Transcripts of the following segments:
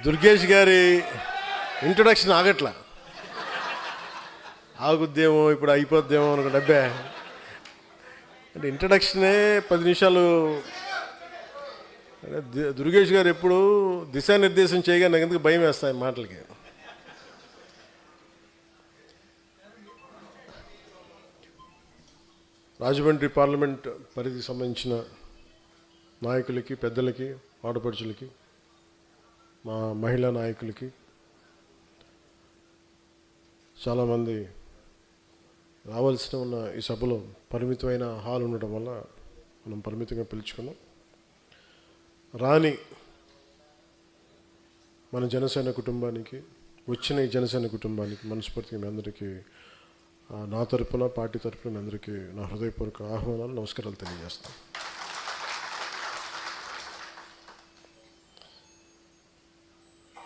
దుర్గేష్ గారి ఇంట్రొడక్షన్ ఆగట్లా. ఆగుద్దేమో ఇప్పుడు అయిపోద్దేమో అనుకో డబ్బే అంటే ఇంట్రడక్షనే 10 నిమిషాలు. దుర్గేష్ గారు ఎప్పుడు దిశానిర్దేశం చేయగా నాకు ఎందుకు భయం వేస్తాయి మాటలకి. రాజమండ్రి పార్లమెంట్ పరిధికి సంబంధించిన నాయకులకి, పెద్దలకి, ఆడపడుచులకి, మా మహిళా నాయకులకి, చాలామంది రావాల్సిన ఉన్న ఈ సభలో పరిమితమైన హాల్ ఉండడం వల్ల మనం పరిమితంగా పిలుచుకున్నాం. రాని మన జనసేన కుటుంబానికి, వచ్చిన ఈ జనసేన కుటుంబానికి మనస్ఫూర్తిగా మీ అందరికీ నా తరపున, పార్టీ తరపున మీ అందరికీ నా హృదయపూర్వక ఆహ్వానాలు, నమస్కారాలు తెలియజేస్తాను.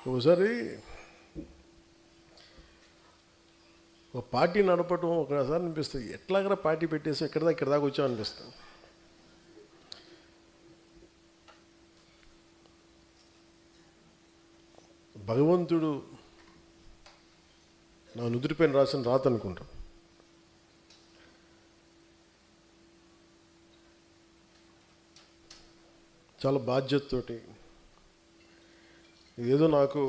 ఒకసారి ఒక పార్టీ నడపటం ఒకసారి అనిపిస్తుంది, ఎట్లాగరా పార్టీ పెట్టేసి ఇక్కడ దాకా వచ్చాం అనిపిస్తుంది. భగవంతుడు నా నుదుటిపైన రాసిన రాత అనుకుంటాం. చాలా బాధ్యతతోటి, ఇదేదో నాకు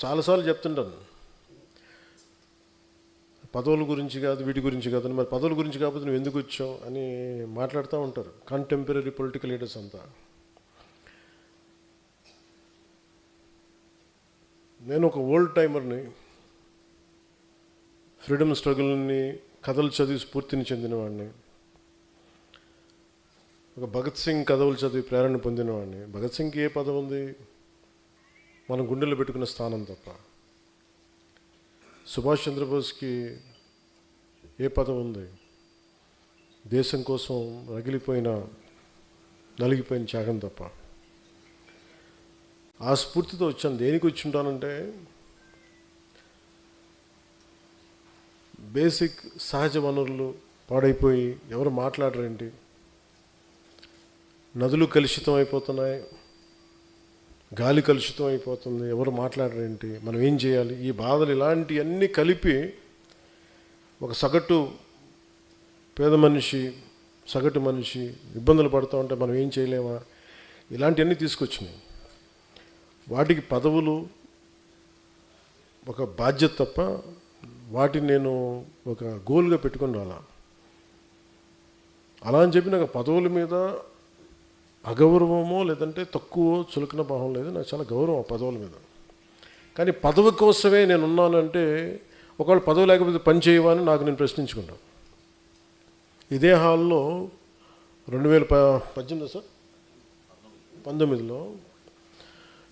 చాలాసార్లు చెప్తుంటాను, పదవుల గురించి కాదు, వీటి గురించి కాదు, మరి పదవుల గురించి కాకపోతే నువ్వు ఎందుకు వచ్చావు అని మాట్లాడుతూ ఉంటారు కంటెంపరీ పొలిటికల్ లీడర్స్ అంతా. నేను ఒక ఓల్డ్ టైమర్ని, ఫ్రీడమ్ స్ట్రగుల్ని కథలు చదివి స్ఫూర్తిని చెందినవాడిని, ఒక భగత్ సింగ్ కథలు చదివి ప్రేరణ పొందినవాడిని. భగత్ సింగ్కి ఏ పదవి ఉంది? మనం గుండెల్లో పెట్టుకున్న స్థానం తప్ప. సుభాష్ చంద్రబోస్కి ఏ పదవి ఉంది? దేశం కోసం నలిగిపోయిన త్యాగం తప్ప. ఆ స్ఫూర్తితో వచ్చాను. దేనికి వచ్చి ఉంటానంటే, బేసిక్ సహజ వనరులు పాడైపోయి ఎవరు మాట్లాడరేంటి, నదులు కలుషితం అయిపోతున్నాయి, గాలి కలుషితం అయిపోతుంది, ఎవరు మాట్లాడరేంటి, మనం ఏం చేయాలి, ఈ బాధలు ఇలాంటివన్నీ కలిపి ఒక పేద మనిషి, సగటు మనిషి ఇబ్బందులు పడుతూ ఉంటే మనం ఏం చేయలేమా, ఇలాంటివన్నీ తీసుకొచ్చినాయి. వాటికి పదవులు ఒక బాధ్యత తప్ప వాటిని నేను ఒక గోల్గా పెట్టుకొని రాలా. అలా అని చెప్పి నాకు పదవుల మీద అగౌరవమో లేదంటే తక్కువ చులకన భావం లేదు. నాకు చాలా గౌరవం ఆ పదవుల మీద. కానీ పదవి కోసమే నేను ఉన్నానంటే, ఒకవేళ పదవి లేకపోతే పని చేయవని నాకు నేను ప్రశ్నించుకున్నాను. ఇదే హాల్లో 2018 సార్ 19లో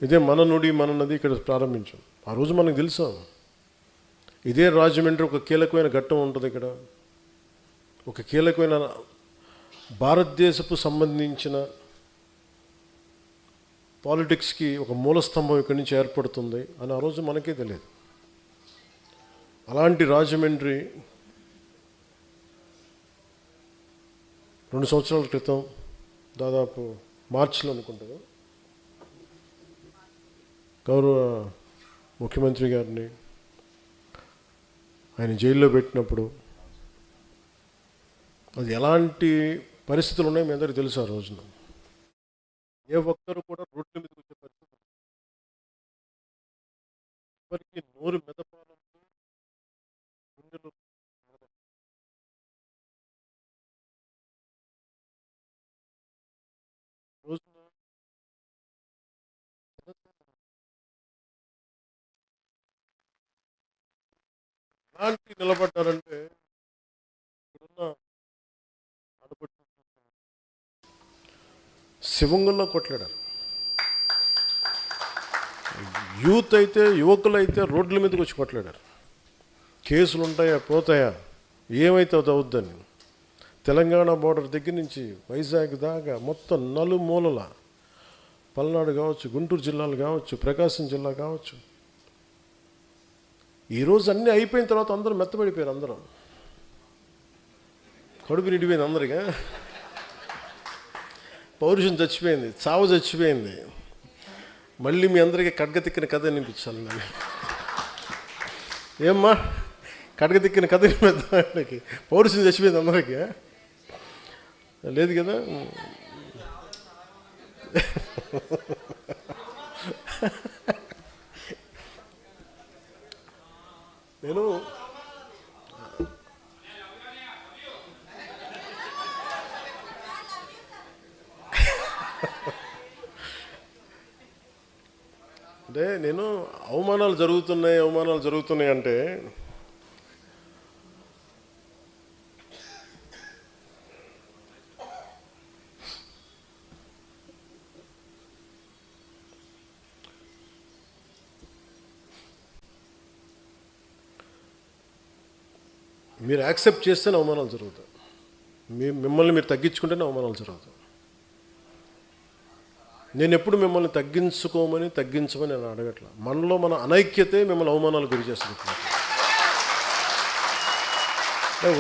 ఇదే మన నుడి మన నది ఇక్కడ ప్రారంభించాం. ఆ రోజు మనకు తెలుసా, ఇదే రాజమండ్రి ఒక కీలకమైన ఘట్టం ఉంటుంది. ఇక్కడ ఒక కీలకమైన భారతదేశపు సంబంధించిన పాలిటిక్స్కి ఒక మూలస్తంభం ఇక్కడి నుంచి ఏర్పడుతుంది అని ఆ రోజు మనకే తెలియదు. అలాంటి రాజమండ్రి 2 సంవత్సరాల క్రితం, దాదాపు మార్చిలో అనుకుంటాను, గౌరవ ముఖ్యమంత్రి గారిని ఆయన జైల్లో పెట్టినప్పుడు అది ఎలాంటి పరిస్థితులు ఉన్నాయో మీ అందరికీ తెలుసు. ఆ రోజున ఏ ఒక్కరు కూడా రోడ్ల మీదకి వచ్చే పరిస్థితి, ఎవరికి నోరు మెదపాలంటే గుండెలు రోజున ఎలాంటి నిలబడ్డారంటే, ఇప్పుడున్న ఆడపడుచు శివంగంలో కొట్లాడారు. యూత్ అయితే, యువకులైతే రోడ్ల మీదకి వచ్చి కొట్లాడారు. కేసులు ఉంటాయా, పోతాయా, ఏమైతే అది అవుద్దని. తెలంగాణ బోర్డర్ దగ్గర నుంచి వైజాగ్ దాకా మొత్తం నలుమూలల, పల్నాడు కావచ్చు, గుంటూరు జిల్లాలు కావచ్చు, ప్రకాశం జిల్లా కావచ్చు, ఈరోజు అన్నీ అయిపోయిన తర్వాత అందరూ మెత్తబడిపోయారు. అందరం కడుపు నిండిపోయింది అందరిగా. పౌరుషం చచ్చిపోయింది, చావు చచ్చిపోయింది. మళ్ళీ మీ అందరికీ కడగతిక్కిన కథ వినిపించాలి నాకు. ఏమ్మా కడగతిక్కిన కథ వినిపిద్దానికి పౌరుషం చచ్చిపోయింది అందరికీ లేదు కదా. నేను అంటే అవమానాలు జరుగుతున్నాయి అంటే మీరు యాక్సెప్ట్ చేస్తేనే అవమానాలు జరుగుతాయి. మిమ్మల్ని మీరు తగ్గించుకుంటేనే అవమానాలు జరుగుతాయి. నేను ఎప్పుడు మిమ్మల్ని తగ్గించమని నేను అడగట్లా. మనలో మన అనైక్యతే మిమ్మల్ని అవమానాలు గురి చేస్తుంది.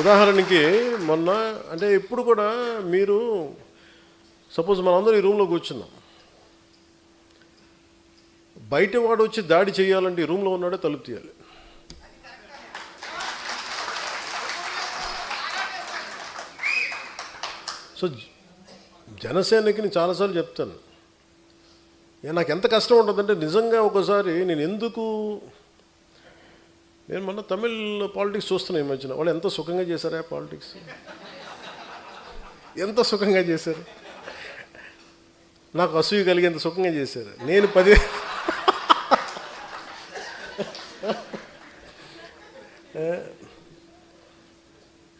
ఉదాహరణకి మొన్న అంటే ఇప్పుడు కూడా మీరు సపోజ్ మనందరం ఈ రూమ్లో కూర్చున్నాం, బయట వాడు వచ్చి దాడి చేయాలంటే ఈ రూమ్లో ఉన్నాడే తలుపు తీయాలి. సో జనసేనకి నేను చాలాసార్లు చెప్తాను, నాకు ఎంత కష్టం ఉంటుందంటే నిజంగా ఒకసారి నేను మొన్న తమిళ్ పాలిటిక్స్ చూస్తున్నాను ఈ మధ్యన. వాళ్ళు ఎంత సుఖంగా చేశారా పాలిటిక్స్, ఎంత సుఖంగా చేశారు. నాకు అసూయ కలిగేంత సుఖంగా చేశారు. నేను 10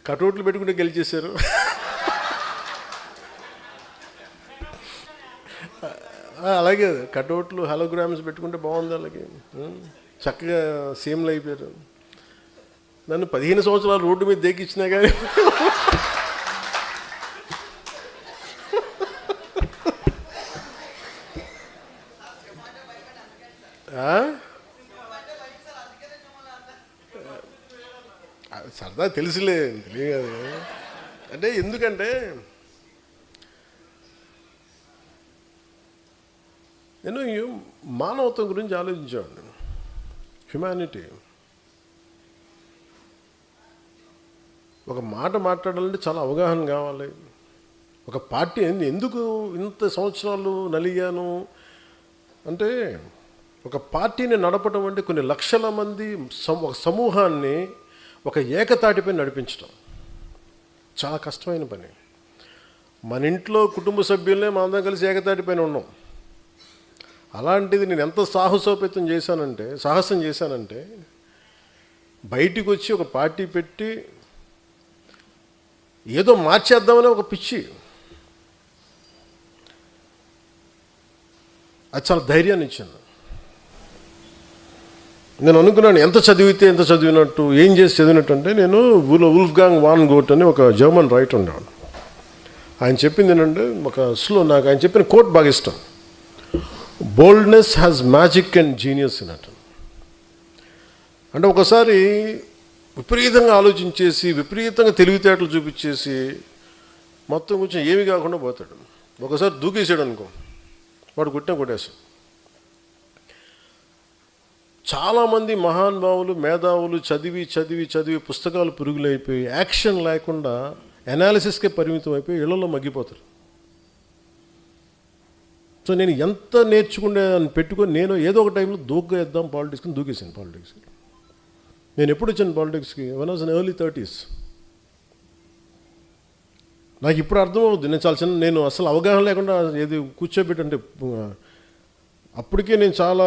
కటౌట్లు పెట్టుకుంటే గెలిచేశారు. అలాగే కటౌట్లు హలోగ్రామ్స్ పెట్టుకుంటే బాగుంది. అలాగే చక్కగా సీఎంలు అయిపోయారు. నన్ను 15 సంవత్సరాలు రోడ్డు మీద దేకిచ్చినా కానీ సరదా తెలియదు. అంటే ఎందుకంటే నేను మానవత్వం గురించి ఆలోచించాను. హ్యుమానిటీ. ఒక మాట మాట్లాడాలంటే చాలా అవగాహన కావాలి. ఒక పార్టీ ఎందుకు ఇంత సంవత్సరాలు నలిగాను అంటే, ఒక పార్టీని నడపడం అంటే కొన్ని లక్షల మంది ఒక సమూహాన్ని ఒక ఏకతాటిపై నడిపించడం చాలా కష్టమైన పని. మన ఇంట్లో కుటుంబ సభ్యులనే మనందరం కలిసి ఏకతాటిపైన ఉన్నాం. అలాంటిది నేను ఎంత సాహసం చేశానంటే బయటికి వచ్చి ఒక పార్టీ పెట్టి ఏదో మార్చేద్దామని ఒక పిచ్చి. అది చాలా ధైర్యాన్ని ఇచ్చింది. నేను అనుకున్నాను ఎంత చదివినట్టు, ఏం చేసి చదివినట్టు అంటే, నేను వుల్ఫ్గాంగ్ వాన్ గోట్ అని ఒక జర్మన్ రైటర్ ఉండేవాడు. ఆయన చెప్పింది ఏంటంటే నాకు ఆయన చెప్పిన కోట్ బాగా ఇష్టం. Boldness has magic and genius in it. అంటే ఒకసారి విపరీతంగా ఆలోచించేసి విపరీతంగా తెలివితేటలు చూపించేసి మొత్తం కొంచెం ఏమి కాకుండా పోతాడు. ఒకసారి దూకేసాడు అనుకో, వాడు కొట్టేసాడు. చాలామంది మహానుభావులు మేధావులు చదివి పుస్తకాలు పురుగులైపోయి యాక్షన్ లేకుండా అనాలిసిస్కే పరిమితం అయిపోయి ఇళ్లలో మగ్గిపోతారు. సో నేను ఎంత నేర్చుకునే పెట్టుకొని నేను ఏదో ఒక టైంలో దూకేద్దాం పాలిటిక్స్ని దూకేసాను. పాలిటిక్స్కి నేను ఎప్పుడు వచ్చాను పాలిటిక్స్కి? One was in early 30s. నాకు ఇప్పుడు అర్థమవుద్ది. నేను అసలు అవగాహన లేకుండా ఏది కూర్చోబెట్టంటే అప్పటికే నేను చాలా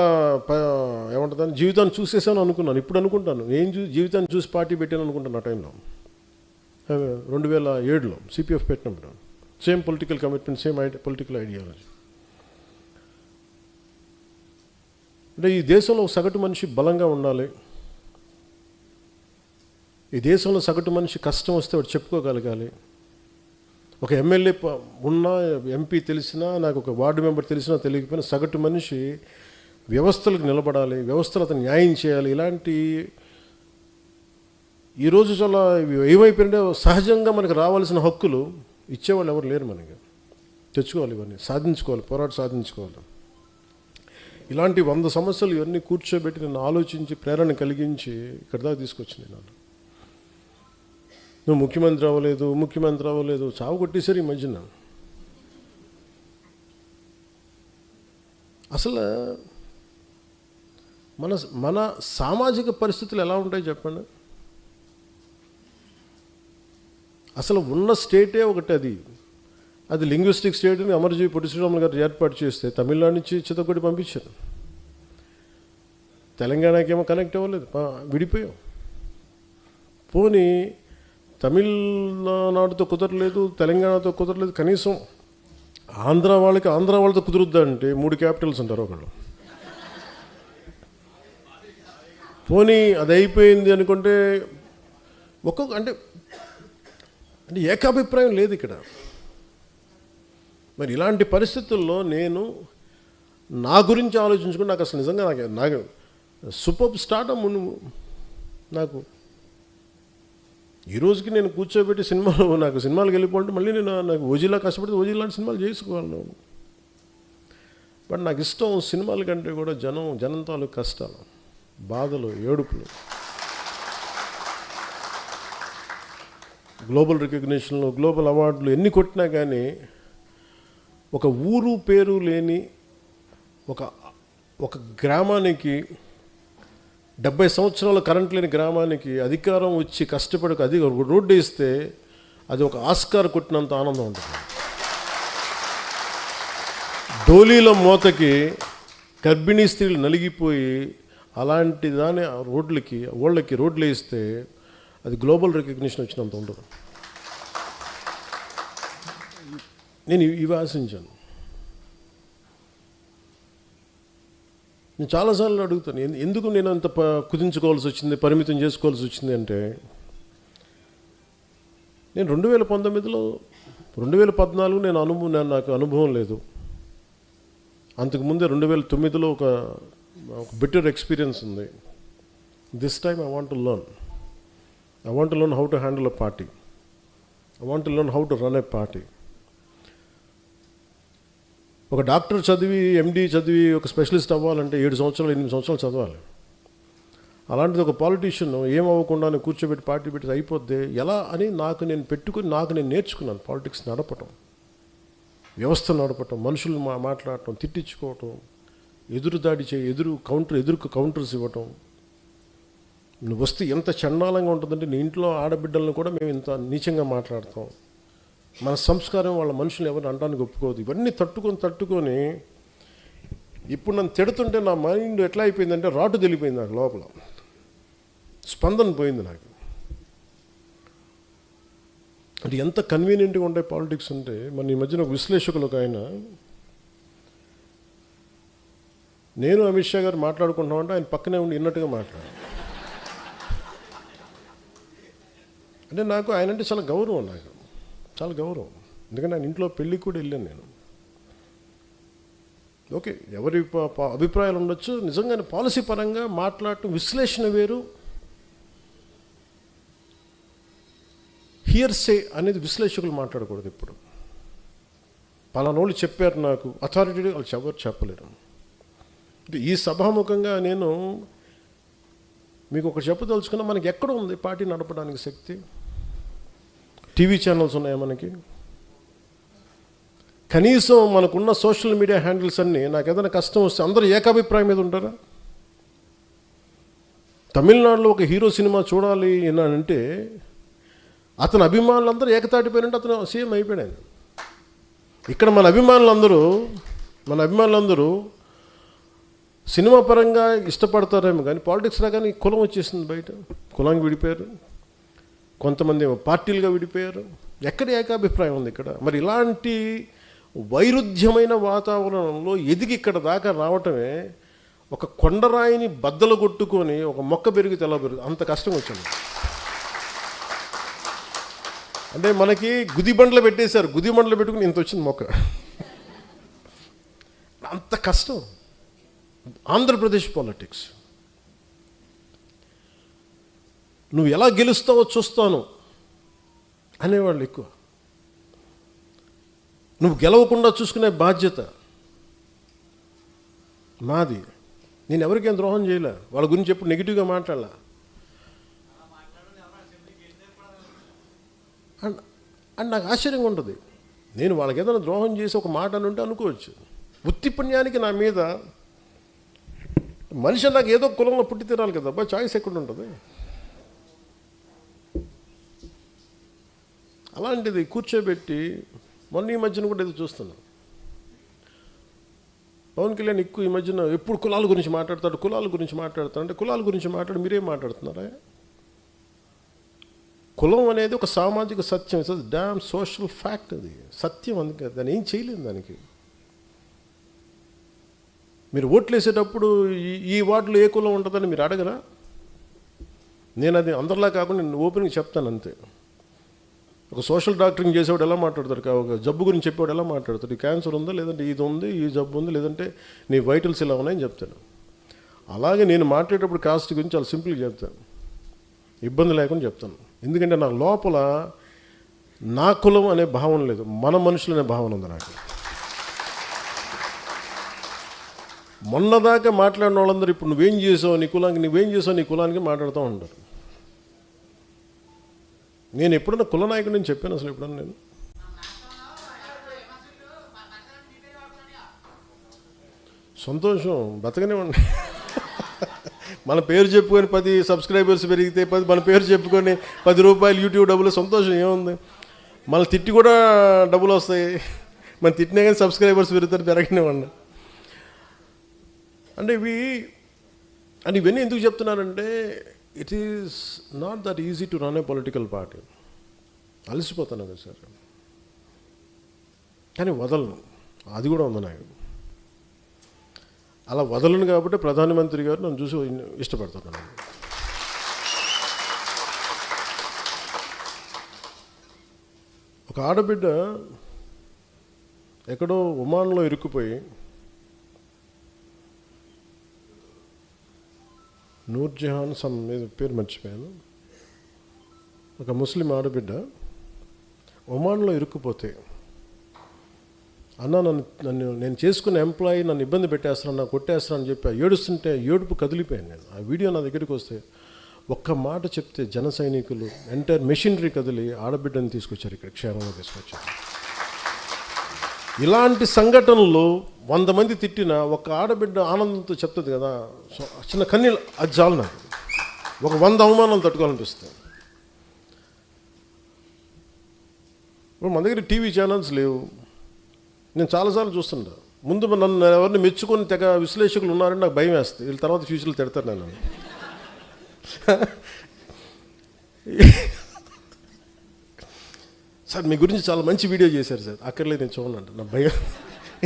ఏమంటుందని జీవితాన్ని చూసేసాను అనుకున్నాను. ఇప్పుడు అనుకుంటాను జీవితాన్ని చూసి పార్టీ పెట్టాను అనుకుంటాను. ఆ టైంలో 2007లో సిపిఎఫ్ పెట్టినప్పుడు same political commitment, same political ideology. అంటే ఈ దేశంలో సగటు మనిషి బలంగా ఉండాలి. ఈ దేశంలో సగటు మనిషి కష్టం వస్తే వాడు చెప్పుకోగలగాలి. ఒక ఎమ్మెల్యే ఉన్నా, ఎంపీ తెలిసినా, నాకు ఒక వార్డు మెంబర్ తెలిసినా తెలియకపోయినా సగటు మనిషి వ్యవస్థలకు నిలబడాలి, వ్యవస్థలు అతను న్యాయం చేయాలి. ఇలాంటి ఈరోజు చాలా ఏమైపోయింటే సహజంగా మనకు రావాల్సిన హక్కులు ఇచ్చేవాళ్ళు ఎవరు లేరు. మనకి తెచ్చుకోవాలి, ఇవన్నీ సాధించుకోవాలి, పోరాట సాధించుకోవాలి. ఇలాంటి 100 సమస్యలు ఇవన్నీ కూర్చోబెట్టి నన్ను ఆలోచించి ప్రేరణ కలిగించి ఇక్కడ దాకా తీసుకొచ్చింది. నువ్వు ముఖ్యమంత్రి అవ్వలేదు చావు కొట్టేశారు ఈ మధ్యన. అసలు మన సామాజిక పరిస్థితులు ఎలా ఉంటాయి చెప్పండి. అసలు ఉన్న స్టేటే ఒకటి, అది లింగ్విస్టిక్ స్టేట్ని అమరజీవి పొట్టి శ్రీరాములు గారు ఏర్పాటు చేస్తే తమిళనాడు నుంచి చిత్తకొట్టి పంపించారు. తెలంగాణకేమో కనెక్ట్ అవ్వలేదు, విడిపోయాం. పోనీ తమిళనాడుతో కుదరలేదు, తెలంగాణతో కుదరలేదు, కనీసం ఆంధ్ర వాళ్ళతో కుదురుద్దా అంటే 3 క్యాపిటల్స్ ఉంటారు ఒకళ్ళు. పోనీ అది అయిపోయింది అనుకుంటే అంటే ఏకాభిప్రాయం లేదు ఇక్కడ. మరి ఇలాంటి పరిస్థితుల్లో నేను నా గురించి ఆలోచించుకుని నాకు అసలు నిజంగా నాకు సూపర్ స్టార్టమ్ నాకు ఈ రోజుకి నేను కూర్చోబెట్టి సినిమాలకు వెళ్ళిపోతే మళ్ళీ నాకు ఓజీలా కష్టపడితే ఓజీ లాంటి సినిమాలు చేసుకోవాలి. బట్ నాకు ఇష్టం సినిమాల కంటే కూడా జనం తాలూకు కష్టాలు, బాధలు, ఏడుపులు. గ్లోబల్ రికగ్నిషన్లు, గ్లోబల్ అవార్డులు ఎన్ని కొట్టినా కానీ ఒక ఊరు పేరు లేని ఒక గ్రామానికి 70 సంవత్సరాల కరెంట్ లేని గ్రామానికి అధికారం వచ్చి కష్టపడి రోడ్డు వేస్తే అది ఒక ఆస్కార్ కొట్టినంత ఆనందం ఉంటుంది. డోలీల మోతకి గర్భిణీ స్త్రీలు నలిగిపోయి అలాంటి దాని వాళ్ళకి రోడ్లు వేస్తే అది గ్లోబల్ రికగ్నిషన్ వచ్చినంత ఉండదు. నేను ఇవి ఆశించాను. నేను చాలాసార్లు అడుగుతాను, ఎందుకు నేను అంత కుదించుకోవాల్సి వచ్చింది, పరిమితం చేసుకోవాల్సి వచ్చింది అంటే, నేను 2014 నాకు అనుభవం లేదు. అంతకుముందే 2009 ఒక బెటర్ ఎక్స్పీరియన్స్ ఉంది. This time I want to learn how to handle a party. I want to learn how to run a party. ఒక డాక్టర్ చదివి, ఎండి చదివి ఒక స్పెషలిస్ట్ అవ్వాలంటే 7 సంవత్సరాలు 8 సంవత్సరాలు చదవాలి. అలాంటిది ఒక పాలిటీషియన్ ఏమవ్వకుండా కూర్చోబెట్టి పార్టీ పెట్టి అయిపోద్ది ఎలా అని నేను నేర్చుకున్నాను. పాలిటిక్స్ నడపటం, వ్యవస్థ నడపటం, మనుషులు మాట్లాడటం, తిట్టించుకోవటం, ఎదురుదాడి ఎదురుకు కౌంటర్స్ ఇవ్వటం. నువ్వు వస్తే ఎంత చండాలంగా ఉంటుందంటే నీ ఇంట్లో ఆడబిడ్డలను కూడా మేము ఇంత నీచంగా మాట్లాడతాం. మన సంస్కారం వాళ్ళ మనుషులు ఎవరిని అనడానికి ఒప్పుకోదు. ఇవన్నీ తట్టుకొని ఇప్పుడు నన్ను తిడుతుంటే నా మైండ్ ఎట్లా అయిపోయిందంటే రాటు తెలిపోయింది. నాకు లోపల స్పందన పోయింది నాకు. అంటే ఎంత కన్వీనియంట్గా ఉంటాయి పాలిటిక్స్ అంటే. మన ఈ మధ్యన ఒక విశ్లేషకులు ఒక ఆయన, నేను అమిత్ షా గారు మాట్లాడుకుంటామంటే ఆయన పక్కనే ఉండి విన్నట్టుగా మాట్లాడారు. అంటే నాకు ఆయన అంటే చాలా గౌరవం, ఎందుకంటే ఆయన ఇంట్లో పెళ్ళికి కూడా వెళ్ళాను నేను. ఓకే, ఎవరి అభిప్రాయాలు ఉండొచ్చు. నిజంగానే పాలసీ పరంగా మాట్లాడటం, విశ్లేషణ వేరు, హియర్సే అనేది విశ్లేషకులు మాట్లాడకూడదు. ఇప్పుడు పలానోళ్ళు చెప్పారు నాకు, అథారిటీ వాళ్ళు ఎవరు చెప్పలేరు. ఈ సభాముఖంగా నేను మీకు ఒకటి చెప్పదలుచుకున్నా, మనకి ఎక్కడ ఉంది పార్టీ నడపడానికి శక్తి? టీవీ ఛానల్స్ ఉన్నాయా మనకి? కనీసం మనకున్న సోషల్ మీడియా హ్యాండిల్స్ అన్నీ, నాకు ఏదైనా కష్టం వస్తే అందరూ ఏకాభిప్రాయం మీద ఉంటారా? తమిళనాడులో ఒక హీరో సినిమా చూడాలి అంటే అతని అభిమానులందరూ ఏకతాటిపోయినంటే అతను సీఎం అయిపోయాడు. ఇక్కడ మన అభిమానులందరూ సినిమా పరంగా ఇష్టపడతారేమో కానీ పాలిటిక్స్ రాగానే కులం వచ్చేసింది. బయట కులానికి విడిపోయారు, కొంతమంది పార్టీలుగా విడిపోయారు. ఎక్కడ ఏకాభిప్రాయం ఉంది ఇక్కడ? మరి ఇలాంటి వైరుధ్యమైన వాతావరణంలో ఎదిగి ఇక్కడ దాకా రావటమే ఒక కొండరాయిని బద్దలు కొట్టుకొని ఒక మొక్క పెరిగితే ఎలా పెరుగు అంత కష్టం వచ్చింది. అంటే మనకి గుదిబండ్లు పెట్టేశారు, గుదిబండ్లు పెట్టుకుని ఇంత వచ్చింది మొక్క. అంత కష్టం ఆంధ్రప్రదేశ్ పాలిటిక్స్. నువ్వు ఎలా గెలుస్తావో చూస్తాను అనేవాళ్ళు ఎక్కువ. నువ్వు గెలవకుండా చూసుకునే బాధ్యత మాది. నేను ఎవరికేం ద్రోహం చేయలే, వాళ్ళ గురించి ఎప్పుడు నెగిటివ్గా మాట్లాడాల. అండ్ నాకు ఆశ్చర్యంగా ఉంటుంది, నేను వాళ్ళకి ఏదైనా ద్రోహం చేసి ఒక మాట అని ఉంటే అనుకోవచ్చు. వృత్తి పుణ్యానికి నా మీద మనిషి నాకు ఏదో కులంలో పుట్టి తినాలి కదా, అబ్బా చాయిస్ ఎక్కడ ఉంటుంది. అలాంటిది కూర్చోబెట్టి మొన్న ఈ మధ్యన కూడా ఏదో చూస్తున్నాను, పవన్ కళ్యాణ్ ఎక్కువ ఈ మధ్యన ఎప్పుడు కులాల గురించి మాట్లాడతాడు అంటే కులాల గురించి మాట్లాడి మీరేం మాట్లాడుతున్నారా? కులం అనేది ఒక సామాజిక సత్యం, ఇట్స్ డామ్ సోషల్ ఫ్యాక్ట్, అది సత్యం. అందుకే దాన్ని ఏం చేయలేదు. దానికి మీరు ఓట్లు వేసేటప్పుడు ఈ వార్డులో ఏ కులం ఉంటుందని మీరు అడగరా? నేను అది అందరిలా కాకుండా నేను ఓపెన్గా చెప్తాను అంతే. ఒక సోషల్ డాక్టరింగ్ చేసేవాడు ఎలా మాట్లాడతాడు, ఒక జబ్బు గురించి చెప్పేవాడు ఎలా మాట్లాడతాడు, క్యాన్సర్ ఉందా, లేదంటే ఇది ఉంది, ఈ జబ్బు ఉంది, లేదంటే నీ వైటల్స్ ఇలా ఉన్నాయని చెప్తాను. అలాగే నేను మాట్లాడేటప్పుడు కాస్ట్ గురించి చాలా సింపుల్గా చెప్తాను, ఇబ్బంది లేకుండా చెప్తాను. ఎందుకంటే నా లోపల నా కులం అనే భావన లేదు, మన మనుషులు అనే భావన ఉంది నాకు. మొన్నదాకా మాట్లాడిన వాళ్ళందరూ ఇప్పుడు నువ్వేం చేసావు నీ కులానికి మాట్లాడుతూ ఉంటారు. నేను ఎప్పుడన్నా కుల నాయకుడు నేను చెప్పాను అసలు ఎప్పుడన్నా నేను? సంతోషం, బతకనే ఉండి మన పేరు చెప్పుకొని 10 సబ్స్క్రైబర్స్ పెరిగితే మన పేరు చెప్పుకొని 10 రూపాయలు యూట్యూబ్ డబ్బులు, సంతోషం ఏముంది? మన తిట్టి కూడా డబ్బులు వస్తాయి, మన తిట్టినా కానీ సబ్స్క్రైబర్స్ పెరుగుతారు, పెరగనివ్వండి. అంటే ఇవన్నీ ఎందుకు చెప్తున్నానంటే, it is not that easy to run a political party. అలసిపోతాను కదా సార్, కానీ వదలను, అది కూడా ఉంది నాకు. అలా వదలను కాబట్టి ప్రధానమంత్రి గారు నన్ను చూసి ఇష్టపడుతున్నాను. ఒక ఆడబిడ్డ ఎక్కడో ఒమాన్లో ఇరుక్కుపోయి, నూర్జహాన్ పేరు మర్చిపోయాను, ఒక ముస్లిం ఆడబిడ్డ ఒమాన్లో ఇరుక్కుపోతే, అన్న నేను చేసుకున్న ఎంప్లాయీ నన్ను ఇబ్బంది పెట్టేస్తున్నాను, నాకు కొట్టేస్తున్నాను చెప్పి ఏడుస్తుంటే ఏడుపు కదిలిపోయాను నేను. ఆ వీడియో నా దగ్గరికి వస్తే ఒక్క మాట చెప్తే జన సైనికులు ఎంటైర్ మెషినరీ కదిలి ఆడబిడ్డని తీసుకొచ్చారు, ఇక్కడ క్షేమంగా తీసుకొచ్చారు. ఇలాంటి సంఘటనలు 100 మంది తిట్టిన ఒక ఆడబిడ్డ ఆనందంతో చెప్తుంది కదా, చిన్న కన్నీళ్ళు, అది చాలు నాకు. ఒక 100 అవమానాలు తట్టుకోవాలనిపిస్తుంది. ఇప్పుడు మన దగ్గర టీవీ ఛానల్స్ లేవు. నేను చాలాసార్లు చూస్తుంటా, ముందు నన్ను ఎవరిని మెచ్చుకొని తెగ విశ్లేషకులు ఉన్నారని నాకు భయం వేస్తుంది, వీళ్ళ తర్వాత ఫ్యూచర్లో తిడతారు నేను. సార్ మీ గురించి చాలా మంచి వీడియో చేశారు సార్, అక్కర్లేదు నేను చూడండి నా భయం,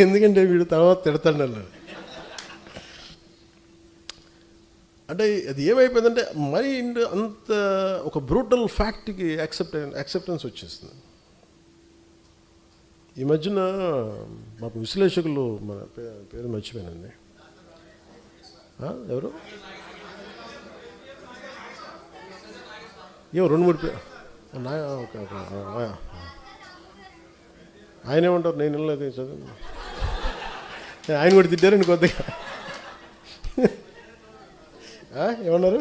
ఎందుకంటే వీడు తర్వాత తిడతాడు అన్నాడు. అంటే అది ఏమైపోయిందంటే మైండ్ అంత ఒక బ్రూటల్ ఫ్యాక్ట్కి యాక్సెప్టెన్స్ వచ్చేస్తుంది. ఈ మధ్యన మాకు విశ్లేషకులు, మన పేరు మర్చిపోయానండి, ఎవరు 2-3 పేరు, ఆయన ఏమంటారు, నేను వెళ్ళలేదు చదువు, ఆయన కూడా తిట్టారండి కొద్దిగా. ఏమన్నారు?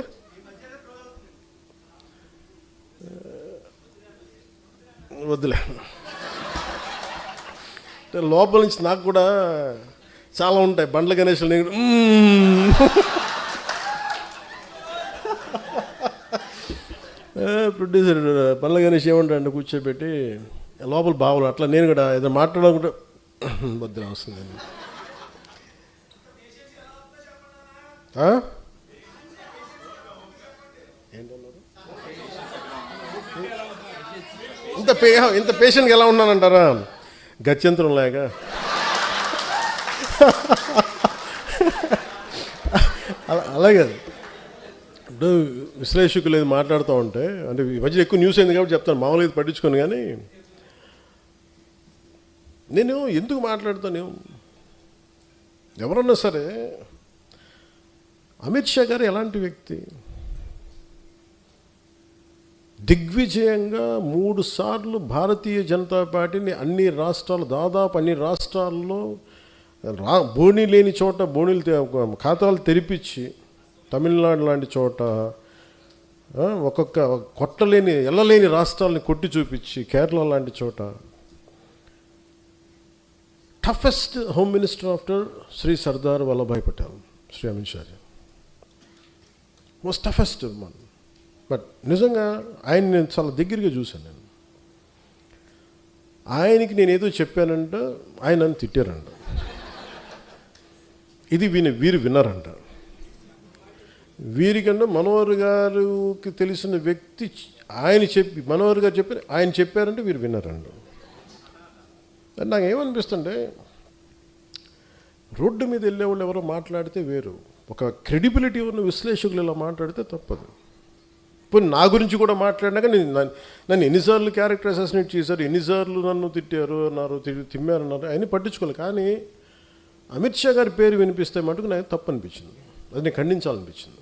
వద్దులే, లోపల నుంచి నాకు కూడా చాలా ఉంటాయి. బండ్ల గణేష్లు నేను ప్రొడ్యూసర్ బండ్ల గణేష్ ఏమంటాడు కూర్చోబెట్టి లోపల బావులు, అట్లా నేను కూడా ఏదైనా మాట్లాడాలనుకుంటే వద్దులే వస్తుంది. ఇంత పేషెంట్గా ఎలా ఉన్నానంటారా? గత్యంతరం లేక. అలాగే ఇప్పుడు విశ్లేషకులు ఏది మాట్లాడుతూ ఉంటే, అంటే ఈ మధ్య ఎక్కువ న్యూస్ అయింది కాబట్టి చెప్తాను, మామూలుగా ఇది పట్టించుకోను. కానీ నేను ఎందుకు మాట్లాడుతాను, ఎవరన్నా సరే, అమిత్ షా గారు ఎలాంటి వ్యక్తి? దిగ్విజయంగా 3 సార్లు భారతీయ జనతా పార్టీని దాదాపు అన్ని రాష్ట్రాల్లో బోణీ లేని చోట ఖాతాలు తెరిపించి, తమిళనాడు లాంటి చోట ఒక్కొక్క కొట్టలేని ఎల్లలేని రాష్ట్రాలని కొట్టి చూపించి, కేరళ లాంటి చోట toughest home minister after Shri Sardar Vallabhbhai Patel, Shri Amit Shah most toughest one. But నిజంగా ఆయన నేను చాలా దగ్గరగా చూశాను. నేను ఆయనకి నేను ఏదో చెప్పానంట, ఆయన నన్ను తిట్టారంట. ఇది వీరు విన్నారంట. వీరికన్నా మనోహర్ గారికి తెలిసిన వ్యక్తి మనోహర్ గారు చెప్పారు, ఆయన చెప్పారంటే వీరు విన్నారంట. నాకు ఏమనిపిస్తుంటే, రోడ్డు మీద వెళ్ళేవాళ్ళు ఎవరో మాట్లాడితే వేరు, ఒక క్రెడిబిలిటీ ఉన్న విశ్లేషకులు ఇలా మాట్లాడితే తప్పదు. ఇప్పుడు నా గురించి కూడా మాట్లాడినాక నన్ను ఎన్నిసార్లు క్యారెక్టర్ అసాసినేట్ చేశారు, ఎన్నిసార్లు నన్ను తిట్టారు అన్నారు, తిమ్మారన్నారు, అవన్నీ పట్టించుకోవాలి. కానీ అమిత్ షా గారి పేరు వినిపిస్తే మటుకు నాకు తప్పు అనిపించింది, అది నేను ఖండించాలనిపించింది.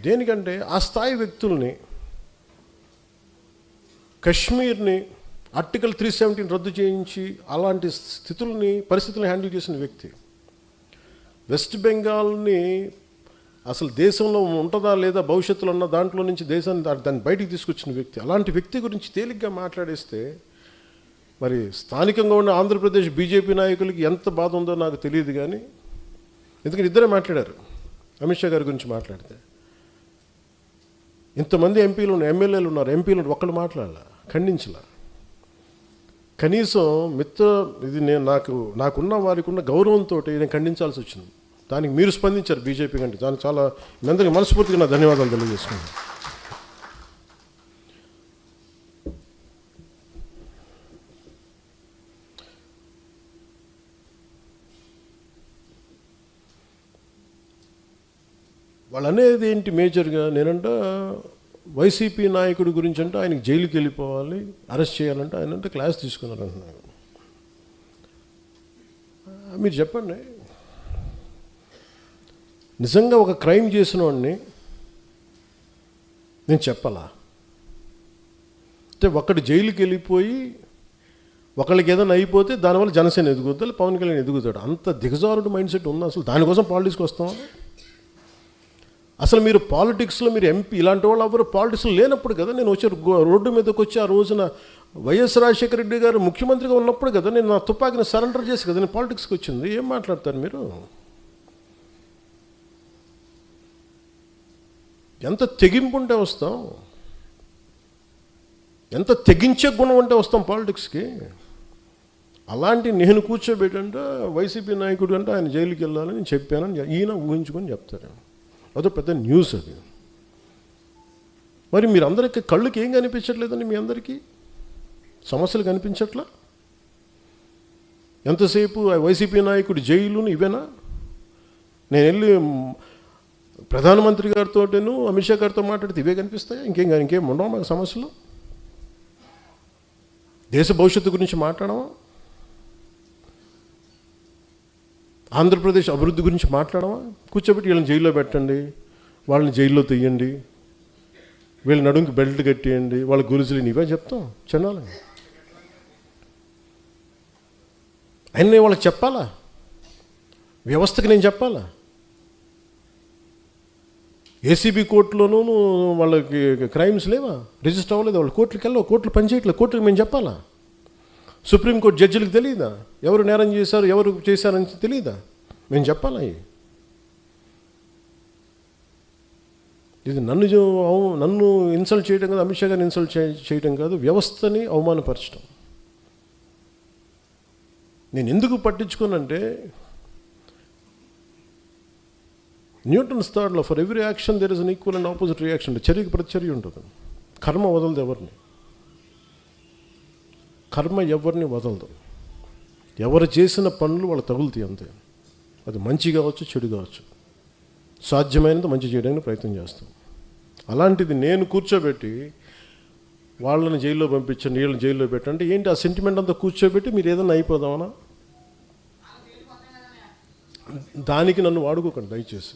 దేనికంటే ఆ స్థాయి వ్యక్తుల్ని, కశ్మీర్ని ఆర్టికల్ 317 రద్దు చేయించి అలాంటి పరిస్థితులను హ్యాండిల్ చేసిన వ్యక్తి, వెస్ట్ బెంగాల్ని అసలు దేశంలో ఉంటుందా లేదా భవిష్యత్తులో ఉన్న దాంట్లో నుంచి దేశాన్ని దాన్ని బయటికి తీసుకొచ్చిన వ్యక్తి, అలాంటి వ్యక్తి గురించి తేలిగ్గా మాట్లాడేస్తే మరి స్థానికంగా ఉన్న ఆంధ్రప్రదేశ్ బీజేపీ నాయకులకి ఎంత బాధ ఉందో నాకు తెలియదు. కానీ ఎందుకంటే ఇద్దరే మాట్లాడారు అమిత్ షా గారి గురించి మాట్లాడితే. ఇంతమంది ఎమ్మెల్యేలు ఉన్నారు, ఎంపీలు ఒక్కళ్ళు మాట్లాడాల, ఖండించలా. కనీసం ఇది నాకున్న వారికి ఉన్న గౌరవంతో నేను ఖండించాల్సి వచ్చింది. దానికి మీరు స్పందించారు బీజేపీ కంటే, దానికి చాలా మీ అందరికీ మనస్ఫూర్తిగా నా ధన్యవాదాలు తెలియజేసుకున్నాను. వాళ్ళు అనేది ఏంటి మేజర్గా, నేనంట వైసీపీ నాయకుడి గురించి అంటే ఆయనకి జైలుకి వెళ్ళిపోవాలి, అరెస్ట్ చేయాలంటే ఆయన అంటే క్లాస్ తీసుకున్నారు అంటున్నారు. మీరు చెప్పండి, నిజంగా ఒక క్రైమ్ చేసిన వాడిని నేను చెప్పాలా? అంటే ఒకటి జైలుకి వెళ్ళిపోయి ఒకళ్ళకి ఏదైనా అయిపోతే దానివల్ల జనసేన ఎదుగుతాడు, పవన్ కళ్యాణ్ ఎదుగుతాడు, అంత దిగజారుడు మైండ్ సెట్ ఉందా? అసలు దానికోసం పాలిటిక్స్కి వస్తాం? అసలు మీరు పాలిటిక్స్లో మీరు ఎంపీ ఇలాంటి వాళ్ళు ఎవరు పాలిటిక్స్లో లేనప్పుడు కదా నేను వచ్చి రోడ్డు మీదకి వచ్చి ఆ రోజున వైఎస్ రాజశేఖర రెడ్డి గారు ముఖ్యమంత్రిగా ఉన్నప్పుడు కదా నేను నా తుపాకీని సరెండర్ చేసి కదా నేను పాలిటిక్స్కి వచ్చింది. ఏం మాట్లాడతారు మీరు? ఎంత తెగింపు ఉంటే వస్తాం, ఎంత తెగించే గుణం ఉంటే వస్తాం పాలిటిక్స్కి. అలాంటి నేను కూర్చోబెట్టంటే వైసీపీ నాయకుడు అంటే ఆయన జైలుకి వెళ్ళాలని చెప్పానని ఈయన ఊహించుకొని చెప్తారు. అదో పెద్ద న్యూస్ అది. మరి మీరందరికీ కళ్ళుకి ఏం కనిపించట్లేదండి? మీ అందరికీ సమస్యలు కనిపించట్లా? ఎంతసేపు వైసీపీ నాయకుడు జైలును ఇవేనా? నేను వెళ్ళి ప్రధానమంత్రి గారితోటేను అమిత్ షా గారితో మాట్లాడితే ఇవే కనిపిస్తాయా? ఇంకేం ఉండవు మాకు సమస్యలు? దేశ భవిష్యత్తు గురించి మాట్లాడమా? ఆంధ్రప్రదేశ్ అభివృద్ధి గురించి మాట్లాడమా? కూర్చోబెట్టి వీళ్ళని జైల్లో పెట్టండి, వాళ్ళని జైల్లో తీయండి, వీళ్ళ నడుంకి బెల్ట్ కట్టేయండి, వాళ్ళ గొలుసులు ఇవే చెప్తాం చెన్నాలి. ఆయన వాళ్ళకి చెప్పాలా? వ్యవస్థకి నేను చెప్పాలా? ఏసీబీ కోర్టులోనూ వాళ్ళకి క్రైమ్స్ లేవా? రిజిస్టర్ అవ్వలేదు, వాళ్ళు కోర్టులకు వెళ్ళవు, కోర్టులు పనిచేయట్లేదు, కోర్టులకు మేము చెప్పాలా? సుప్రీంకోర్టు జడ్జిలకు తెలియదా ఎవరు నేరం చేశారు, ఎవరు చేశారని తెలియదా? మేము చెప్పాలా? ఇది నన్ను ఇన్సల్ట్ చేయడం కాదు, అమిత్ షా గారిని ఇన్సల్ట్ చేయడం కాదు, వ్యవస్థని అవమానపరచడం. నేను ఎందుకు పట్టించుకోనంటే న్యూటన్స్ థర్డ్లో for every action there is an equal and opposite reaction. చర్యకి ప్రతిచర్య ఉంటుంది. కర్మ వదలదు ఎవరిని, కర్మ ఎవరిని వదలదు. ఎవరు చేసిన పనులు వాళ్ళు తగులుతాయి అంతే. అది మంచి కావచ్చు, చెడు కావచ్చు. సాధ్యమైనంత మంచి చేయడానికి ప్రయత్నం చేస్తాం. అలాంటిది నేను కూర్చోబెట్టి వాళ్ళని జైల్లో పంపించండి, వీళ్ళని జైల్లో పెట్టండి ఏంటి? ఆ సెంటిమెంట్ అంతా కూర్చోబెట్టి మీరు ఏదైనా అయిపోదామనా? దానికి నన్ను వాడుకోకండి దయచేసి.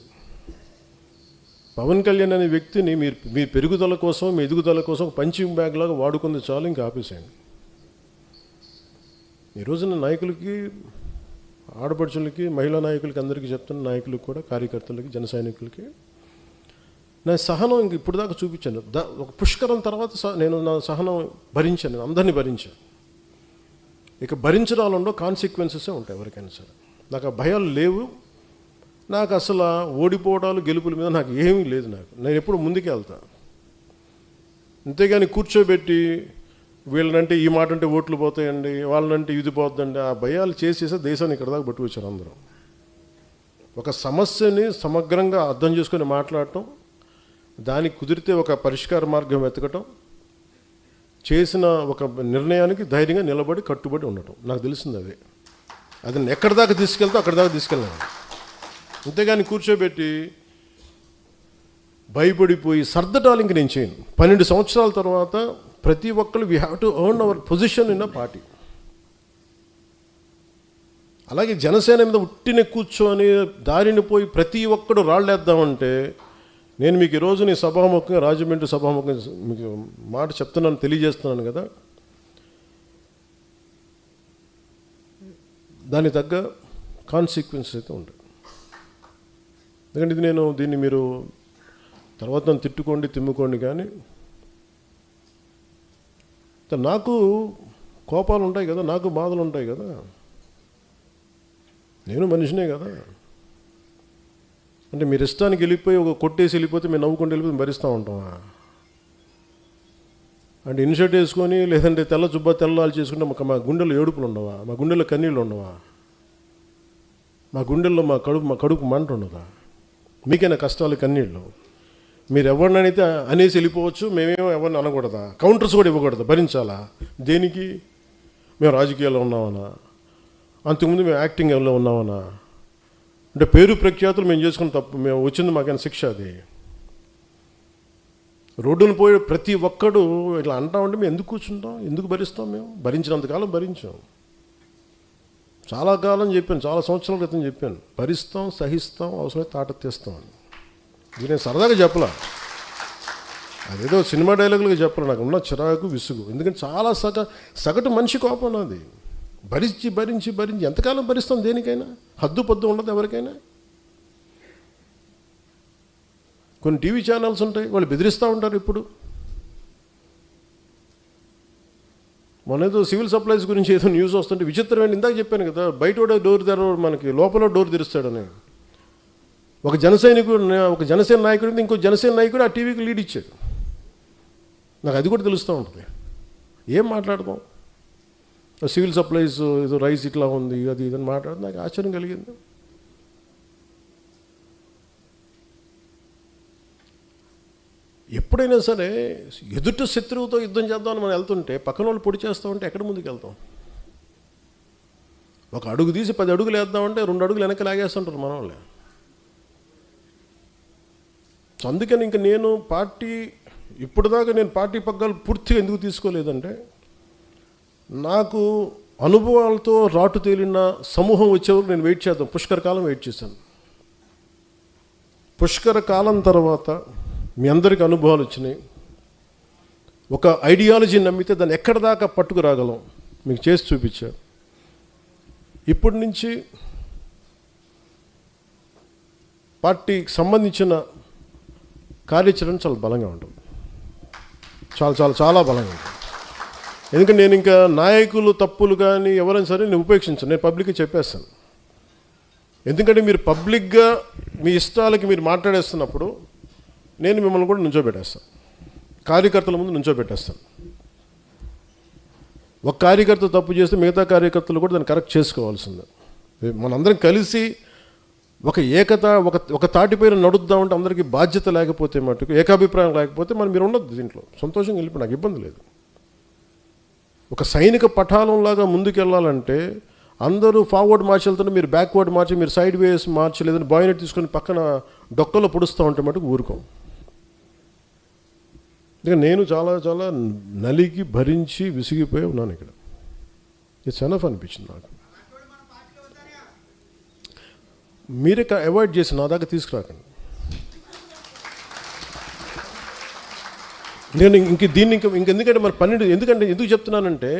పవన్ కళ్యాణ్ అనే వ్యక్తిని మీ పెరుగుదల కోసం, మీ ఎదుగుదల కోసం పంచింగ్ బ్యాగ్ లాగా వాడుకుంది చాలు, ఇంకా ఆపేసేయండి. ఈ రోజున నాయకులకి ఆడపడుచులకి, మహిళా నాయకులకి, అందరికీ చెప్తున్న నాయకులకు కూడా, కార్యకర్తలకి, జన సైనికులకి నా సహనం ఇంక ఇప్పుడు దాకా చూపించాను. ఒక పుష్కరం తర్వాత నేను నా సహనం భరించాను, నేను అందరినీ భరించాను. ఇక భరించడాలలో కాన్సిక్వెన్సెసే ఉంటాయి ఎవరికైనా సరే. నాకు ఆ భయాలు లేవు. నాకు అసలు ఓడిపోవడాలు, గెలుపుల మీద నాకు ఏమీ లేదు. నేను ఎప్పుడు ముందుకే వెళ్తాను. అంతేగాని కూర్చోబెట్టి వీళ్ళనంటే ఈ మాట అంటే ఓట్లు పోతాయండి, వాళ్ళనంటే ఇది పోతుందండి, ఆ భయాలు చేసేసే దేశాన్ని ఇక్కడ దాకా పట్టుకొచ్చారు అందరూ. ఒక సమస్యని సమగ్రంగా అర్థం చేసుకొని మాట్లాడటం, దానికి కుదిరితే ఒక పరిష్కార మార్గం వెతకటం, చేసిన ఒక నిర్ణయానికి ధైర్యంగా నిలబడి కట్టుబడి ఉండటం నాకు తెలిసింది. అది నేను ఎక్కడి దాకా తీసుకెళ్తా అక్కడి దాకా తీసుకెళ్ళాను. అంతేగాని కూర్చోబెట్టి భయపడిపోయి సర్దటాలు ఇంక నేను చేయను. 12 సంవత్సరాల తర్వాత ప్రతి ఒక్కరు we have to earn our position in a party. అలాగే జనసేన మీద ఉట్టిన కూర్చొని దారిని పోయి ప్రతి ఒక్కడు రాళ్ళేద్దామంటే, నేను మీకు ఈరోజు నీ సభాముఖంగా, రాజమండ్రి సభాముఖంగా మీకు మాట చెప్తున్నాను, తెలియజేస్తున్నాను కదా, దానికి తగ్గ కాన్సిక్వెన్సెస్ అయితే ఉంటాయి. ఎందుకంటే దీన్ని మీరు తర్వాత నన్ను తిట్టుకోండి, తిమ్ముకోండి, కానీ నాకు కోపాలు ఉంటాయి కదా, నాకు బాధలు ఉంటాయి కదా, నేను మనిషినే కదా. అంటే మీరు ఇష్టానికి వెళ్ళిపోయి ఒక కొట్టేసి వెళ్ళిపోతే మేము నవ్వుకుంటూ వెళ్ళిపోతే భరిస్తూ ఉంటామా? అంటే ఇన్షర్ట్ వేసుకొని లేదంటే తెల్ల జుబ్బా తెల్లాలు చేసుకుంటే మా గుండెల్లో ఏడుపులు ఉండవా? మా గుండెల్లో కన్నీళ్ళు ఉండవా? మా గుండెల్లో మా కడుపు మంట ఉండదా? మీకైనా కష్టాలు, కన్నీళ్ళు. మీరు ఎవరినైతే అనేసి వెళ్ళిపోవచ్చు, మేమేమో ఎవరిని అనకూడదా? కౌంటర్స్ కూడా ఇవ్వకూడదు, భరించాలా? దేనికి? మేము రాజకీయాల్లో ఉన్నామన్నా, అంతకుముందు మేము యాక్టింగ్లో ఉన్నామన్నా, అంటే పేరు ప్రఖ్యాతులు మేము చేసుకున్న తప్పు, మేము వచ్చింది మాకైనా శిక్ష. అది రోడ్డును పోయి ప్రతి ఒక్కడు ఇట్లా అంటా ఉంటే మేము ఎందుకు కూర్చుంటాం, ఎందుకు భరిస్తాం? మేము భరించినంతకాలం భరించాం. చాలా కాలం చెప్పాను, చాలా సంవత్సరాల క్రితం చెప్పాను, భరిస్తాం, సహిస్తాం, అవసరమైతే తాట తీస్తాం అని. ఇది నేను సరదాగా చెప్పలా, అదేదో సినిమా డైలాగులుగా చెప్పాలి. నాకు ఉన్న చిరాకు, విసుగు. ఎందుకంటే చాలా సగటు మనిషి కోపం నాది. భరించి ఎంతకాలం భరిస్తాం? దేనికైనా హద్దు పొద్దు ఉండదు ఎవరికైనా. కొన్ని టీవీ ఛానల్స్ ఉంటాయి, వాళ్ళు బెదిరిస్తూ ఉంటారు. ఇప్పుడు మొన్నేదో సివిల్ సప్లైస్ గురించి ఏదో న్యూస్ వస్తుంటే విచిత్రమైన, ఇందాక చెప్పాను కదా, బయట డోర్ తెరవడు, మనకి లోపల డోర్ తెరుస్తాడని. ఒక జనసేన నాయకుడు ఇంకో జనసేన నాయకుడు ఆ టీవీకి లీడ్ ఇచ్చాడు. నాకు అది కూడా తెలుస్తూ ఉంటుంది. ఏం మాట్లాడదాం? సివిల్ సప్లైస్ ఏదో రైస్ ఇట్లా ఉంది, అది ఇదని మాట్లాడితే నాకు ఆశ్చర్యం కలిగింది. ఎప్పుడైనా సరే ఎదుటి శత్రువుతో యుద్ధం చేద్దామని మనం వెళ్తుంటే పక్కన వాళ్ళు పొడి చేస్తూ ఉంటే ఎక్కడ ముందుకు వెళ్తాం? ఒక అడుగు తీసి 10 అడుగులు వేద్దామంటే 2 అడుగులు వెనక్కి లాగేస్తుంటారు మన వాళ్ళే. సో అందుకని ఇంక నేను ఇప్పటిదాకా నేను పార్టీ పగ్గాలు పూర్తిగా ఎందుకు తీసుకోలేదంటే, నాకు అనుభవాలతో రాటు తేలిన సమూహం వచ్చేవరకు నేను వెయిట్ చేద్దాం. పుష్కర కాలం వెయిట్ చేశాను. పుష్కర కాలం తర్వాత మీ అందరికీ అనుభవాలు వచ్చినాయి. ఒక ఐడియాలజీ నమ్మితే దాన్ని ఎక్కడి దాకా పట్టుకురాగలం మీకు చేసి చూపించాను. ఇప్పటి నుంచి పార్టీకి సంబంధించిన కార్యాచరణ చాలా బలంగా ఉంటుంది. చాలా బలంగా ఉంటుంది. ఎందుకంటే నేను ఇంకా నాయకులు తప్పులు కానీ ఎవరైనా సరే నేను ఉపేక్షించాను. నేను పబ్లిక్గా చెప్పేస్తాను. ఎందుకంటే మీరు పబ్లిక్గా మీ ఇష్టాలకి మీరు మాట్లాడేస్తున్నప్పుడు నేను మిమ్మల్ని కూడా నుంచోబెట్టేస్తాను, కార్యకర్తల ముందు నుంచోబెట్టేస్తాను. ఒక కార్యకర్త తప్పు చేస్తే మిగతా కార్యకర్తలు కూడా దాన్ని కరెక్ట్ చేసుకోవాల్సిందే. మనందరం కలిసి ఒక తాటిపైన నడుద్దామంటే అందరికీ బాధ్యత లేకపోతే, మటుకు ఏకాభిప్రాయం లేకపోతే మీరు ఉండొద్దు దీంట్లో. సంతోషంగా వెళ్ళిపోయి నాకు ఇబ్బంది లేదు. ఒక సైనిక పఠాలంలాగా ముందుకెళ్ళాలంటే అందరూ ఫార్వర్డ్ మార్చి వెళ్తుంటే మీరు బ్యాక్వర్డ్ మార్చి, మీరు సైడ్ వేస్ మార్చి, లేదని బాయినెట్ తీసుకొని పక్కన డొక్కలో పొడుస్తూ ఉంటే మటుకు ఊరుకోం. నేను చాలా నలిగి భరించి విసిగిపోయి ఉన్నాను. ఇక్కడ ఇట్స్ ఎనఫ్ అనిపించింది నాకు. మీరే అవాయిడ్ చేసి నా దాకా తీసుకురాకండి. నేను దీన్ని ఎందుకంటే మన 12 ఎందుకు చెప్తున్నానంటే,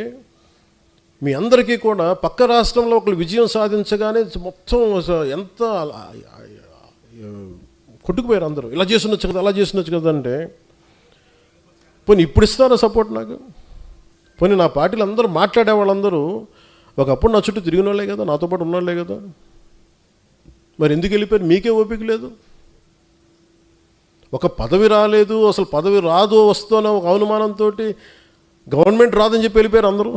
మీ అందరికీ కూడా పక్క రాష్ట్రంలో ఒకరు విజయం సాధించగానే మొత్తం ఎంత కొట్టుకుపోయారు అందరూ. ఇలా చేస్తుండొచ్చు కదా, అలా చేస్తుండొచ్చు కదా అంటే, పోనీ ఇప్పుడు ఇస్తారా సపోర్ట్ నాకు? పోనీ నా పార్టీలు అందరూ మాట్లాడే వాళ్ళందరూ ఒకప్పుడు నా చుట్టూ తిరిగిన వాళ్ళే కదా, నాతో పాటు ఉన్నవాళ్ళే కదా, మరి ఎందుకు వెళ్ళిపోయారు? మీకే ఓపిక లేదు. ఒక పదవి రాలేదు, అసలు పదవి రాదు వస్తుందో ఒక అనుమానంతో గవర్నమెంట్ రాదని చెప్పి వెళ్ళిపోయారు అందరూ.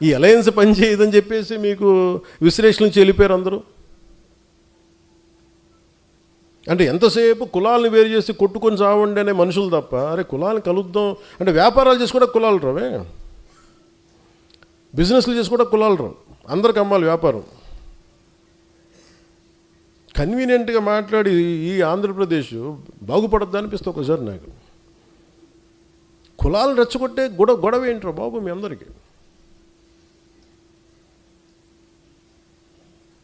ఈ అలయన్స్ పనిచేయదని చెప్పేసి మీకు విశ్లేషణ నుంచి వెళ్ళిపోయారు అందరూ. అంటే ఎంతసేపు కులాలను వేరు చేసి కొట్టుకొని చావండి అనే మనుషులు తప్ప, అరే కులాలను కలుద్దాం అంటే వ్యాపారాలు చేసి కూడా కులాలు రావే, బిజినెస్లు చేసి కూడా కులాలు రావు, అందరికి అమ్మాలి వ్యాపారం. కన్వీనియంట్గా మాట్లాడి ఈ ఆంధ్రప్రదేశ్ బాగుపడద్దు అనిపిస్తుంది ఒకసారి నాకు. కులాలను రెచ్చగొట్టే గొడవ ఏంట్రా బాబు మీ అందరికీ?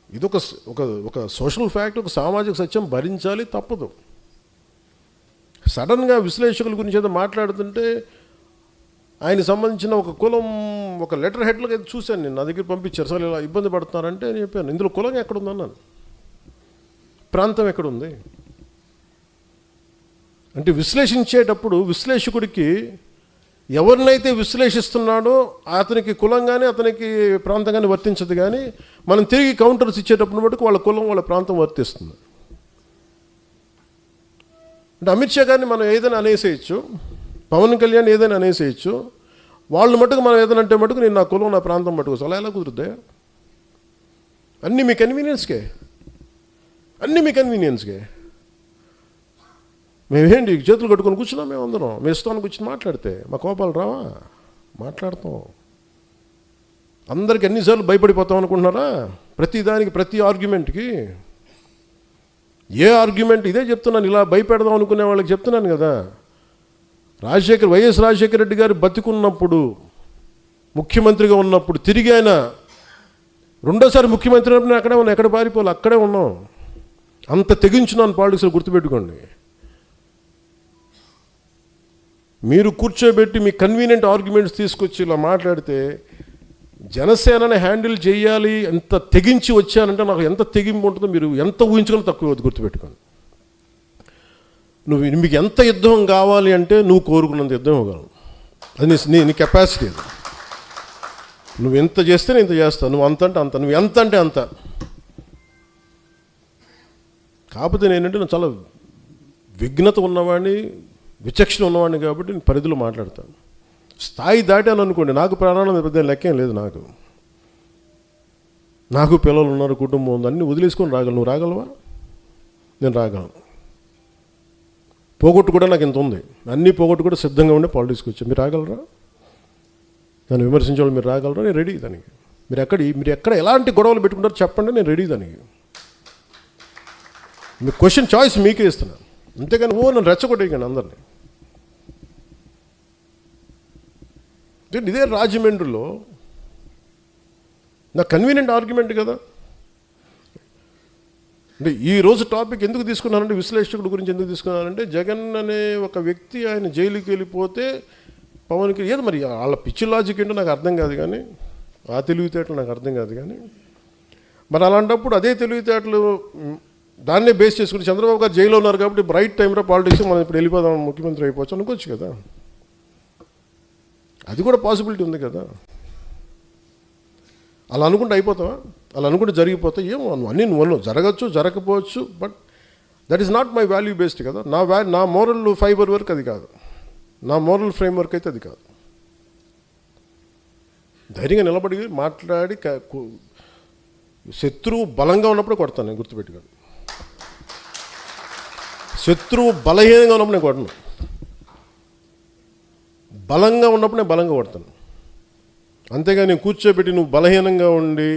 ఇది ఒక సోషల్ ఫ్యాక్ట్, ఒక సామాజిక సత్యం, భరించాలి, తప్పదు. సడన్గా విశ్లేషకుల గురించి ఏదో మాట్లాడుతుంటే ఆయనకు సంబంధించిన ఒక కులం ఒక లెటర్ హెడ్లకు అయితే చూశాను నేను, నా దగ్గర పంపించారు. అసలు ఇలా ఇబ్బంది పడుతున్నారంటే నేను చెప్పాను, ఇందులో కులం ఎక్కడుందన్నాను, ప్రాంతం ఎక్కడుంది అంటే విశ్లేషించేటప్పుడు విశ్లేషకుడికి ఎవరినైతే విశ్లేషిస్తున్నాడో అతనికి కులం కానీ అతనికి ప్రాంతం కానీ వర్తించదు. కానీ మనం తిరిగి కౌంటర్స్ ఇచ్చేటప్పుడు మటుకు వాళ్ళ కులం వాళ్ళ ప్రాంతం వర్తిస్తుంది. అంటే అమిత్ షా గారిని మనం ఏదైనా అనేసేయచ్చు, పవన్ కళ్యాణ్ ఏదైనా అనేసేయచ్చు, వాళ్ళు మటుకు మనం ఏదైనా అంటే మటుకు నేను నా కులం నా ప్రాంతం మటుకు అలా ఎలా కుదురుద్దా? అన్నీ మీ కన్వీనియన్స్కే, అన్నీ మీ కన్వీనియన్స్కే. మేమేంటి చేతులు కట్టుకొని కూర్చున్నాం, మేము అందరం మీ ఇష్టానికి కూర్చొని మాట్లాడితే మా కోపాలు రావా? మాట్లాడతాం. అందరికి ఎన్నిసార్లు భయపడిపోతాం అనుకుంటున్నారా? ప్రతిదానికి ప్రతి ఆర్గ్యుమెంట్కి ఏ ఆర్గ్యుమెంట్ ఇదే చెప్తున్నాను, ఇలా భయపెడదాం అనుకునే వాళ్ళకి చెప్తున్నాను కదా. వైఎస్ రాజశేఖర రెడ్డి గారు బతికున్నప్పుడు ముఖ్యమంత్రిగా ఉన్నప్పుడు తిరిగి ఆయన రెండోసారి ముఖ్యమంత్రి అయినప్పుడు అక్కడే ఉన్నాం, ఎక్కడ పారిపోవాలి అక్కడే ఉన్నాం. అంత తెగించున్నాను పాలిటిక్స్లో, గుర్తుపెట్టుకోండి. మీరు కూర్చోబెట్టి మీ కన్వీనియంట్ ఆర్గ్యుమెంట్స్ తీసుకొచ్చి ఇలా మాట్లాడితే జనసేనని హ్యాండిల్ చేయాలి ఎంత తెగించి వచ్చానంటే నాకు ఎంత తెగింపు ఉంటుందో మీరు ఎంత ఊహించుకొని తక్కువ గుర్తుపెట్టుకోండి. మీకు ఎంత యుద్ధం కావాలి అంటే నువ్వు కోరుకున్నంత యుద్ధం ఇవ్వగలవు, అది నీ కెపాసిటీ. అది నువ్వు ఎంత చేస్తే నేను ఇంత చేస్తాను, నువ్వు అంత అంటే అంత, నువ్వు ఎంత అంటే అంత. కాకపోతే నేనంటే నేను చాలా విఘ్నత ఉన్నవాడిని, విచక్షణ ఉన్నవాడిని కాబట్టి నేను పరిధిలో మాట్లాడతాను. స్థాయి దాటాను అనుకోండి, నాకు ప్రాణాల పెద్ద లెక్కేం లేదు. నాకు పిల్లలు ఉన్నారు, కుటుంబం ఉంది, అన్నీ వదిలేసుకొని రాగలను. నువ్వు రాగలవా? నేను రాగలను. పోగొట్టు కూడా నాకు ఇంత ఉంది, అన్నీ పోగొట్టు కూడా సిద్ధంగా ఉండే పాలిటిక్స్కి వచ్చాను. మీరు రాగలరా? నన్ను విమర్శించేవాళ్ళు మీరు రాగలరా? నేను రెడీ దానికి. మీరు ఎక్కడ ఎలాంటి గొడవలు పెట్టుకుంటారో చెప్పండి, నేను రెడీ దానికి. మీ క్వశ్చన్ చాయిస్ మీకే ఇస్తున్నాను, అంతేగాని నన్ను రెచ్చగొట్టేయకండి అందరినీ. ఇదే రాజమండ్రిలో నా కన్వీనియంట్ ఆర్గ్యుమెంట్ కదా. అంటే ఈరోజు టాపిక్ ఎందుకు తీసుకున్నానంటే, విశ్లేషకుడి గురించి ఎందుకు తీసుకున్నానంటే, జగన్ అనే ఒక వ్యక్తి ఆయన జైలుకి వెళ్ళిపోతే పవన్కి ఏదో మరి వాళ్ళ పిచ్చి లాజిక్ ఏంటో నాకు అర్థం కాదు, కానీ ఆ తెలివితేటలు నాకు అర్థం కాదు. కానీ మరి అలాంటప్పుడు అదే తెలివితేటలు దాన్నే బేస్ చేసుకుని చంద్రబాబు గారు జైల్లో ఉన్నారు కాబట్టి రైట్ టైంలో పాలిటిక్స్ మనం ఇప్పుడు వెళ్ళిపోదాం, ముఖ్యమంత్రి అయిపోవచ్చు అనుకోవచ్చు కదా. అది కూడా పాసిబిలిటీ ఉంది కదా. అలా అనుకుంటే అయిపోతావా? అలా అనుకుంటే జరిగిపోతాయి. ఏమో అన్నీ నువ్వు జరగచ్చు, జరగకపోవచ్చు, but that is not my value based కదా. నా మోరల్ ఫైబర్ వర్క్ అది కాదు, నా మోరల్ ఫ్రేమ్ వర్క్ అయితే అది కాదు. ధైర్యంగా నిలబడి మాట్లాడి శత్రువు బలంగా ఉన్నప్పుడు కొడతాను నేను, గుర్తుపెట్టుకోండి. శత్రువు బలహీనంగా ఉన్నప్పుడు నేను కొడను, బలంగా ఉన్నప్పుడు నేను బలంగా కొడతాను. అంతేగా నేను కూర్చోబెట్టి నువ్వు బలహీనంగా ఉండి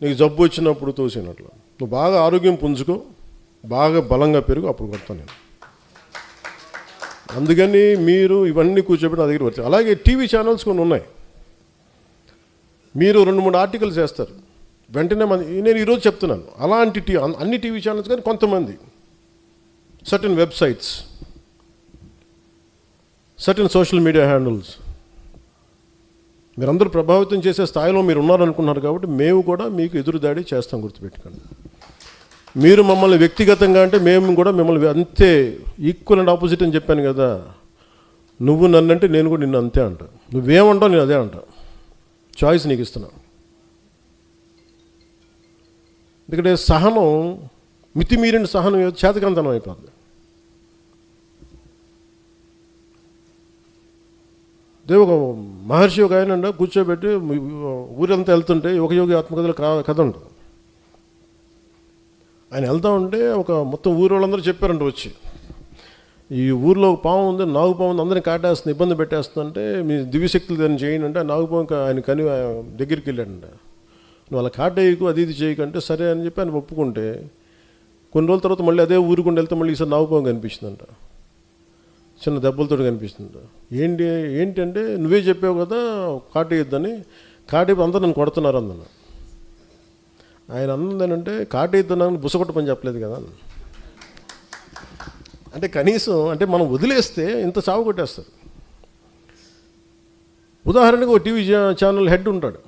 నీకు జబ్బు వచ్చినప్పుడు తోసినట్లు, నువ్వు బాగా ఆరోగ్యం పుంజుకో, బాగా బలంగా పెరుగు, అప్పుడు కొడతాను నేను. అందుకని మీరు ఇవన్నీ కూర్చోబెట్టి నా దగ్గర వచ్చాయి. అలాగే టీవీ ఛానల్స్ కొన్ని ఉన్నాయి, మీరు 2-3 ఆర్టికల్స్ చేస్తారు, వెంటనే నేను ఈరోజు చెప్తున్నాను, అలాంటి అన్ని టీవీ ఛానల్స్ కానీ కొంతమంది certain websites, certain social media handles మీరందరూ ప్రభావితం చేసే స్థాయిలో మీరు ఉన్నారనుకున్నారు కాబట్టి మేము కూడా మీకు ఎదురుదాడి చేస్తాం, గుర్తుపెట్టుకోండి. మీరు మమ్మల్ని వ్యక్తిగతంగా అంటే మేము కూడా మిమ్మల్ని అంతే ఈక్వల్ అండ్ ఆపోజిట్ అని చెప్పాను కదా. నువ్వు నన్నంటే నేను కూడా నిన్ను అంతే అంట. నువ్వేమంటావు నేను అదే అంట. చాయిస్ నీకు ఇస్తున్నా. ఎందుకంటే సహనం, మితిమీరిన సహనం చేతకంతనం అయిపోతుంది. ఒక మహర్షి ఒక ఆయన కూర్చోబెట్టి ఊరంతా వెళ్తుంటే ఒక యోగి ఆత్మకథలో కథ ఉంటుంది. ఆయన వెళ్తూ ఉంటే ఒక మొత్తం ఊరు వాళ్ళందరూ చెప్పారంట వచ్చి, ఈ ఊరిలో ఒక పాము ఉంది, నాగు పాము ఉంది, అందరినీ కాటేస్తుంది, ఇబ్బంది పెట్టేస్తుందంటే మీ దివ్యశక్తులు దాన్ని చేయండి అంటే, ఆ నాగుపాము ఆయన కని దగ్గరికి వెళ్ళాడంట. నువ్వు అలా కాటేయకు, అది ఇది చేయకంటే సరే అని చెప్పి ఆయన ఒప్పుకుంటే కొన్ని రోజుల తర్వాత మళ్ళీ అదే ఊరుకుండా వెళ్తే మళ్ళీ ఈసారి నాగుపాము కనిపిస్తుందంట, చిన్న దెబ్బలతో కనిపిస్తుందంట. ఏంటంటే నువ్వే చెప్పావు కదా కాటేయొద్దని, కాటేపు అందరూ నన్ను కొడుతున్నారు అందను. ఆయన అన్నదేనంటే కాటేద్దానని బుసగొట్ట పని చెప్పలేదు కదా. అంటే కనీసం అంటే మనం వదిలేస్తే ఇంత చావు కొట్టేస్తారు. ఉదాహరణకు ఒక టీవీ ఛానల్ హెడ్ ఉంటాడు,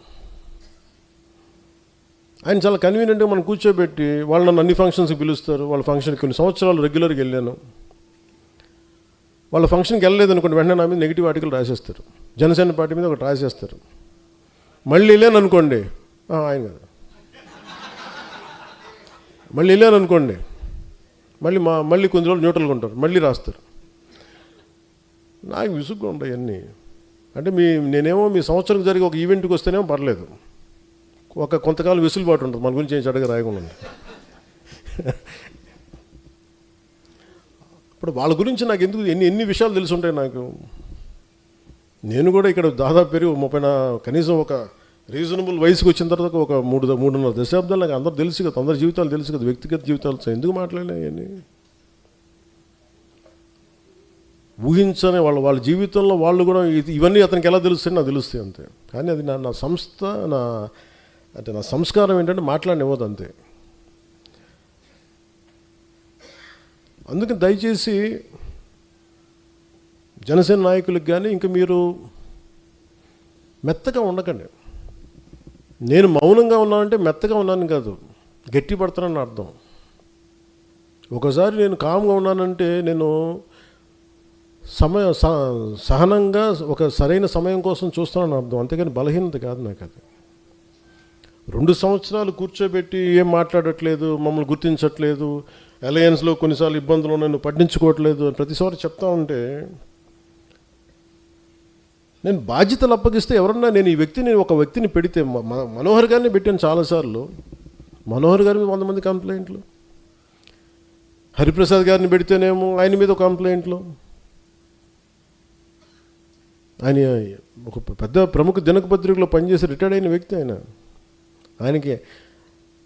ఆయన చాలా కన్వీనియంట్గా మనం కూర్చోబెట్టి వాళ్ళు నన్ను అన్ని ఫంక్షన్స్కి పిలుస్తారు. వాళ్ళ ఫంక్షన్కి కొన్ని సంవత్సరాలు రెగ్యులర్గా వెళ్ళాను. వాళ్ళ ఫంక్షన్కి వెళ్ళలేదు అనుకోండి, వెంటనే నా మీద నెగిటివ్ ఆర్టికల్ రాసేస్తారు. జనసేన పార్టీ మీద ఒకటి రాసేస్తారు. మళ్ళీ వెళ్ళాను అనుకోండి, ఆయన కదా. మళ్ళీ వెళ్ళాను అనుకోండి, మళ్ళీ కొన్ని రోజులు న్యూట్రల్గా ఉంటారు, మళ్ళీ రాస్తారు. నాకు విసుగ్గా ఉంటాయి అన్నీ. అంటే నేనేమో మీ సంవత్సరం జరిగే ఒక ఈవెంట్కి వస్తేనేమో పర్లేదు, ఒక కొంతకాలం వెసులుబాటు ఉంటుంది, మన గురించి ఏం చెడ్డగా రాయకుండా. ఇప్పుడు వాళ్ళ గురించి నాకు ఎందుకు ఎన్ని విషయాలు తెలిసి ఉంటాయి నాకు. నేను కూడా ఇక్కడ దాదాపు పెరిగి కనీసం ఒక రీజనబుల్ వయసుకి వచ్చిన తర్వాత ఒక 3.5 దశాబ్దాలు నాకు అందరూ తెలుసు కదా, అందరి జీవితాలు తెలుసు కదా, వ్యక్తిగత జీవితాలు ఎందుకు మాట్లాడలేని ఊహించని వాళ్ళ జీవితంలో వాళ్ళు కూడా ఇవన్నీ అతనికి ఎలా తెలుస్తాయి నాకు తెలుస్తాయి అంతే. కానీ అది నా సంస్థ, నా సంస్కారం ఏంటంటే మాట్లాడనివ్వదు అంతే. అందుకని దయచేసి జనసేన నాయకులకు కానీ ఇంకా మీరు మెత్తగా ఉండకండి. నేను మౌనంగా ఉన్నానంటే మెత్తగా ఉన్నాను కాదు, గట్టి పడతానని అర్థం. ఒకసారి నేను కామ్గా ఉన్నానంటే నేను సహనంగా ఒక సరైన సమయం కోసం చూస్తానని అర్థం, అంతేగాని బలహీనత కాదు నాకు అది. 2 సంవత్సరాలు కూర్చోబెట్టి ఏం మాట్లాడట్లేదు, మమ్మల్ని గుర్తించట్లేదు, అలయన్స్లో కొన్నిసార్లు ఇబ్బందులు ఉన్నాయి, నువ్వు పట్టించుకోవట్లేదు ప్రతిసారి చెప్తా ఉంటే, నేను బాధ్యతలు అప్పగిస్తే ఎవరన్నా నేను ఒక వ్యక్తిని పెడితే మనోహర్ గారిని పెట్టాను చాలాసార్లు. మనోహర్ గారి మీద 100 మంది కంప్లైంట్లు, హరిప్రసాద్ గారిని పెడితేనేమో ఆయన మీద ఒక కంప్లైంట్లు. ఆయన ఒక పెద్ద ప్రముఖ దినపత్రికలో పనిచేసి రిటైర్డ్ అయిన వ్యక్తి ఆయనకి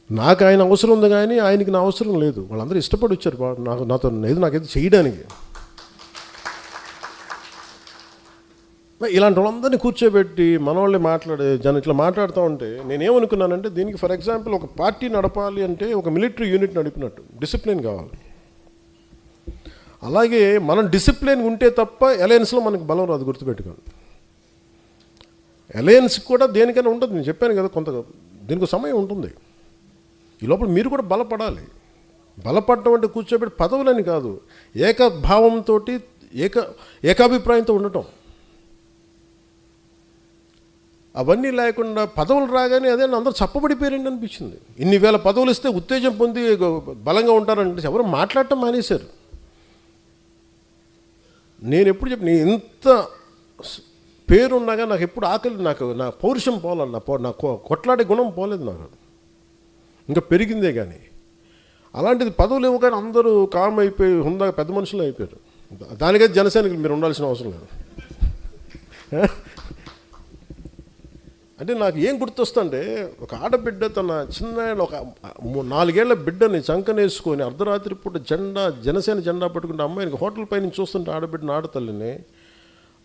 నాకు ఆయన అవసరం ఉంది కానీ ఆయనకి నా అవసరం లేదు. వాళ్ళందరూ ఇష్టపడి వచ్చారు నాకైతే చేయడానికి. ఇలాంటి వాళ్ళందరినీ కూర్చోబెట్టి మనవాళ్ళే ఇట్లా మాట్లాడుతూ ఉంటే నేనేమనుకున్నానంటే, దీనికి ఫర్ ఎగ్జాంపుల్ ఒక పార్టీ నడపాలి అంటే ఒక మిలిటరీ యూనిట్ నడిపినట్టు డిసిప్లిన్ కావాలి. అలాగే మనం డిసిప్లిన్ ఉంటే తప్ప అలయన్స్లో మనకు బలం రాదు, గుర్తుపెట్టుకోండి. అలయన్స్ కూడా దేనికైనా ఉంటుంది, నేను చెప్పాను కదా, దీనికి సమయం ఉంటుంది. ఈ లోపల మీరు కూడా బలపడాలి. బలపడటం అంటే కూర్చోబెట్టి పదవులని కాదు, ఏకభావంతో ఏకాభిప్రాయంతో ఉండటం. అవన్నీ లేకుండా పదవులు రాగానే అదే అందరూ చప్పబడిపోయారండి అనిపించింది. ఇన్ని వేల పదవులు ఇస్తే ఉత్తేజం పొంది బలంగా ఉంటారంటే ఎవరు మాట్లాడటం మానేశారు. నేను ఎప్పుడు చెప్పిన ఇంత పేరున్నాగా నాకు ఎప్పుడు ఆకలి, నా పౌరుషం పోలే, నా కొట్లాడే గుణం పోలేదు నాకు, ఇంకా పెరిగిందే. కానీ అలాంటిది పదవులు ఇవ్వగానే అందరూ కామ్ అయిపోయి హుందాగా పెద్ద మనుషులు అయిపోయారు. దానికైతే జనసేనకి మీరు ఉండాల్సిన అవసరం లేదు. అంటే నాకు ఏం గుర్తొస్తుంటే, ఒక ఆడబిడ్డ తన చిన్న ఒక 4 ఏళ్ల బిడ్డని చంకనేసుకొని అర్ధరాత్రి పూట జనసేన జెండా పట్టుకుంటే అమ్మాయికి హోటల్ పై నుంచి చూస్తుంటే ఆడబిడ్డని, ఆడతల్లిని,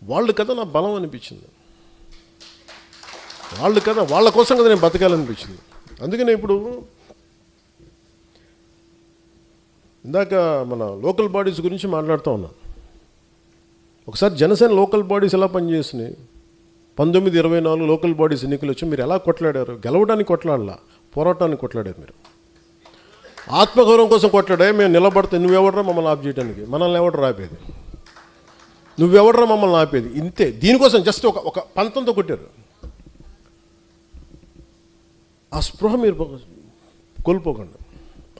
వాళ్ళు కదా నా బలం అనిపించింది. వాళ్ళ కోసం కదా నేను బతకాలనిపించింది. అందుకనే ఇప్పుడు ఇందాక మన లోకల్ బాడీస్ గురించి మాట్లాడుతూ ఉన్నాను. ఒకసారి జనసేన లోకల్ బాడీస్ ఎలా పనిచేసినాయి, 1924 లోకల్ బాడీస్ ఎన్నికలు వచ్చి మీరు ఎలా కొట్లాడారు? గెలవడానికి కొట్లాడలా, పోరాటానికి కొట్లాడారు. మీరు ఆత్మగౌరవం కోసం కొట్లాడే. మేము నిలబడితే నువ్వెవడరా మమ్మల్ని ఆపు చేయడానికి? మనల్ని ఎవడరా ఆపేది? నువ్వెవడరా మమ్మల్ని ఆపేది? ఇంతే. దీనికోసం జస్ట్ ఒక పంతంతో కొట్టారు. ఆ స్పృహ మీరు కోల్పోకండి.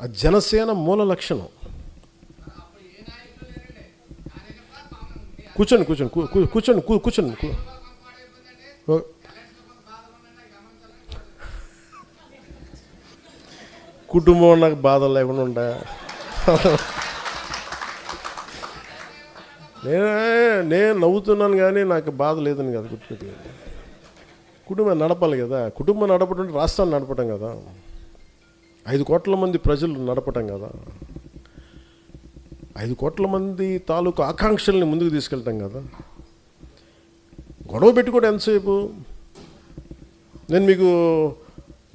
ఆ జనసేన మూల లక్షణం. కూర్చోండి కూర్చోండి కూర్చోండి కూర్చోండి. కుటుంబం నాకు బాధలు లేకుండా ఉంటా. నేను నవ్వుతున్నాను కానీ నాకు బాధ లేదని కదా గుర్తుపెట్టి. కుటుంబం నడపాలి కదా. కుటుంబం నడపడం రాష్ట్రాన్ని నడపటం కదా. 5 కోట్ల మంది ప్రజలు నడపటం కదా. 5 కోట్ల మంది తాలూకు ఆకాంక్షల్ని ముందుకు తీసుకెళ్తాం కదా. గొడవ పెట్టుకోవడం ఎంతసేపు? నేను మీకు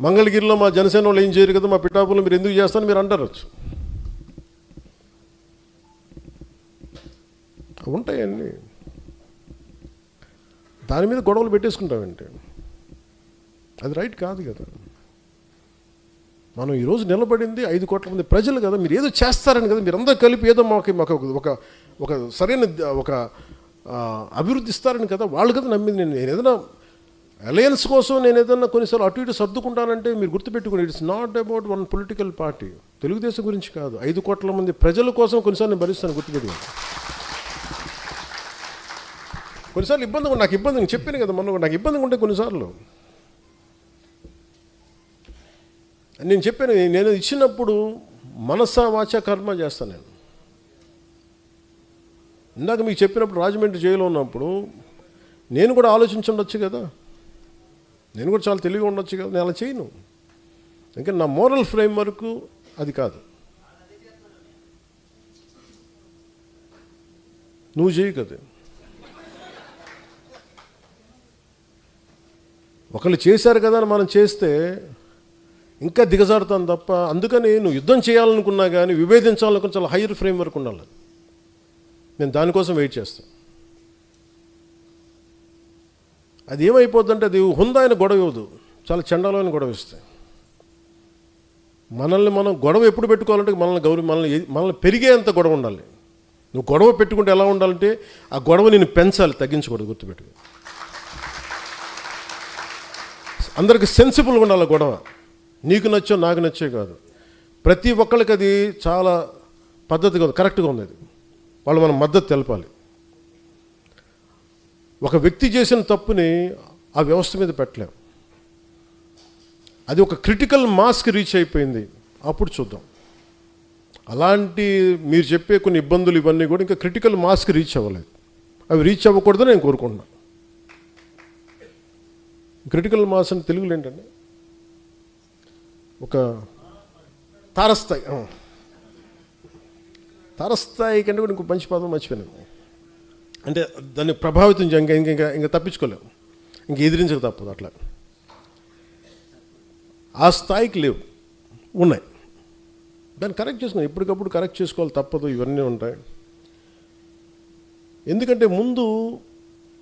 మంగళగిరిలో మా జనసేన వాళ్ళు ఏం చేయరు కదా, మా పిఠాపురం మీరు ఎందుకు చేస్తాను మీరు అంటారచ్చు. ఉంటాయండి. దాని మీద గొడవలు పెట్టేసుకుంటామంటే అది రైట్ కాదు కదా. మనం ఈరోజు నిలబడింది 5 కోట్ల మంది ప్రజలు కదా. మీరు ఏదో చేస్తారని కదా, మీరు అందరూ కలిపి ఏదో మాకు ఒక సరైన ఒక అభివృద్ధి ఇస్తారని కదా వాళ్ళు కదా నమ్మింది. నేను ఏదైనా అలయన్స్ కోసం నేను ఏదైనా కొన్నిసార్లు అటు ఇటు సర్దుకుంటానంటే మీరు గుర్తుపెట్టుకుని, it's not about one political party. Telugu Desam గురించి కాదు, 5 కోట్ల మంది ప్రజల కోసం కొన్నిసార్లు నేను భరిస్తాను. గుర్తుపెట్టుకుని కొన్నిసార్లు ఇబ్బంది, నాకు ఇబ్బంది నేను చెప్పాను కదా మొన్న, నాకు ఇబ్బందిగా ఉంటే కొన్నిసార్లు నేను చెప్పాను. నేను ఇచ్చినప్పుడు మనసా వాచ కర్మ చేస్తాను. నేను ఇందాక మీకు చెప్పినప్పుడు రాజమండ్రి జైల్లో ఉన్నప్పుడు నేను కూడా ఆలోచించి ఉండొచ్చు కదా, నేను కూడా చాలా తెలివిగా ఉండొచ్చు కదా. నేను అలా చేయను, ఇంకా నా మోరల్ ఫ్రేమ్ వర్క్ అది కాదు. నువ్వు చేయి కదా. ఒకళ్ళు చేశారు కదా అని మనం చేస్తే ఇంకా దిగజారుతాను తప్ప. అందుకని నువ్వు యుద్ధం చేయాలనుకున్నా కానీ విభేదించాలనుకున్న చాలా హైయర్ ఫ్రేమ్ వర్క్ ఉండాలి. నేను దానికోసం వెయిట్ చేస్తాను. అది ఏమైపోద్దంటే అది హుందాయిన గొడవ ఇవ్వదు, చాలా చండాలమైన గొడవ ఇస్తాయి. మనల్ని మనం గొడవ ఎప్పుడు పెట్టుకోవాలంటే మనల్ని పెరిగేంత గొడవ ఉండాలి. నువ్వు గొడవ పెట్టుకుంటే ఎలా ఉండాలంటే ఆ గొడవ నేను పెంచాలి, తగ్గించకూడదు. గుర్తుపెట్టుకో. అందరికి సెన్సిబుల్గా ఉండాలి గొడవ. నీకు నచ్చో నాకు నచ్చే కాదు, ప్రతి ఒక్కరికి అది చాలా పద్ధతిగా ఉంది, కరెక్ట్గా ఉంది. అది వాళ్ళు మనం మద్దతు తెలపాలి. ఒక వ్యక్తి చేసిన తప్పుని ఆ వ్యవస్థ మీద పెట్టలేం. అది ఒక క్రిటికల్ మాస్కి రీచ్ అయిపోయింది, అప్పుడు చూద్దాం. అలాంటి మీరు చెప్పే కొన్ని ఇబ్బందులు ఇవన్నీ కూడా ఇంకా క్రిటికల్ మాస్కి రీచ్ అవ్వలేదు. అవి రీచ్ అవ్వకూడదని నేను కోరుకుంటున్నాను. క్రిటికల్ మాస్ అని తెలుగులో ఏంటంటే ఒక తారస్థాయి. తారస్థాయి కంటే కూడా ఇంకో మంచి పదం మర్చిపోయాను. అంటే దాన్ని ప్రభావితం ఇంకా తప్పించుకోలేము, ఇంక ఎదిరించక తప్పదు. అట్లా ఆ స్థాయికి లేవు, ఉన్నాయి. దాన్ని కరెక్ట్ చేసుకున్నాం, ఎప్పటికప్పుడు కరెక్ట్ చేసుకోవాలి, తప్పదు. ఇవన్నీ ఉంటాయి. ఎందుకంటే ముందు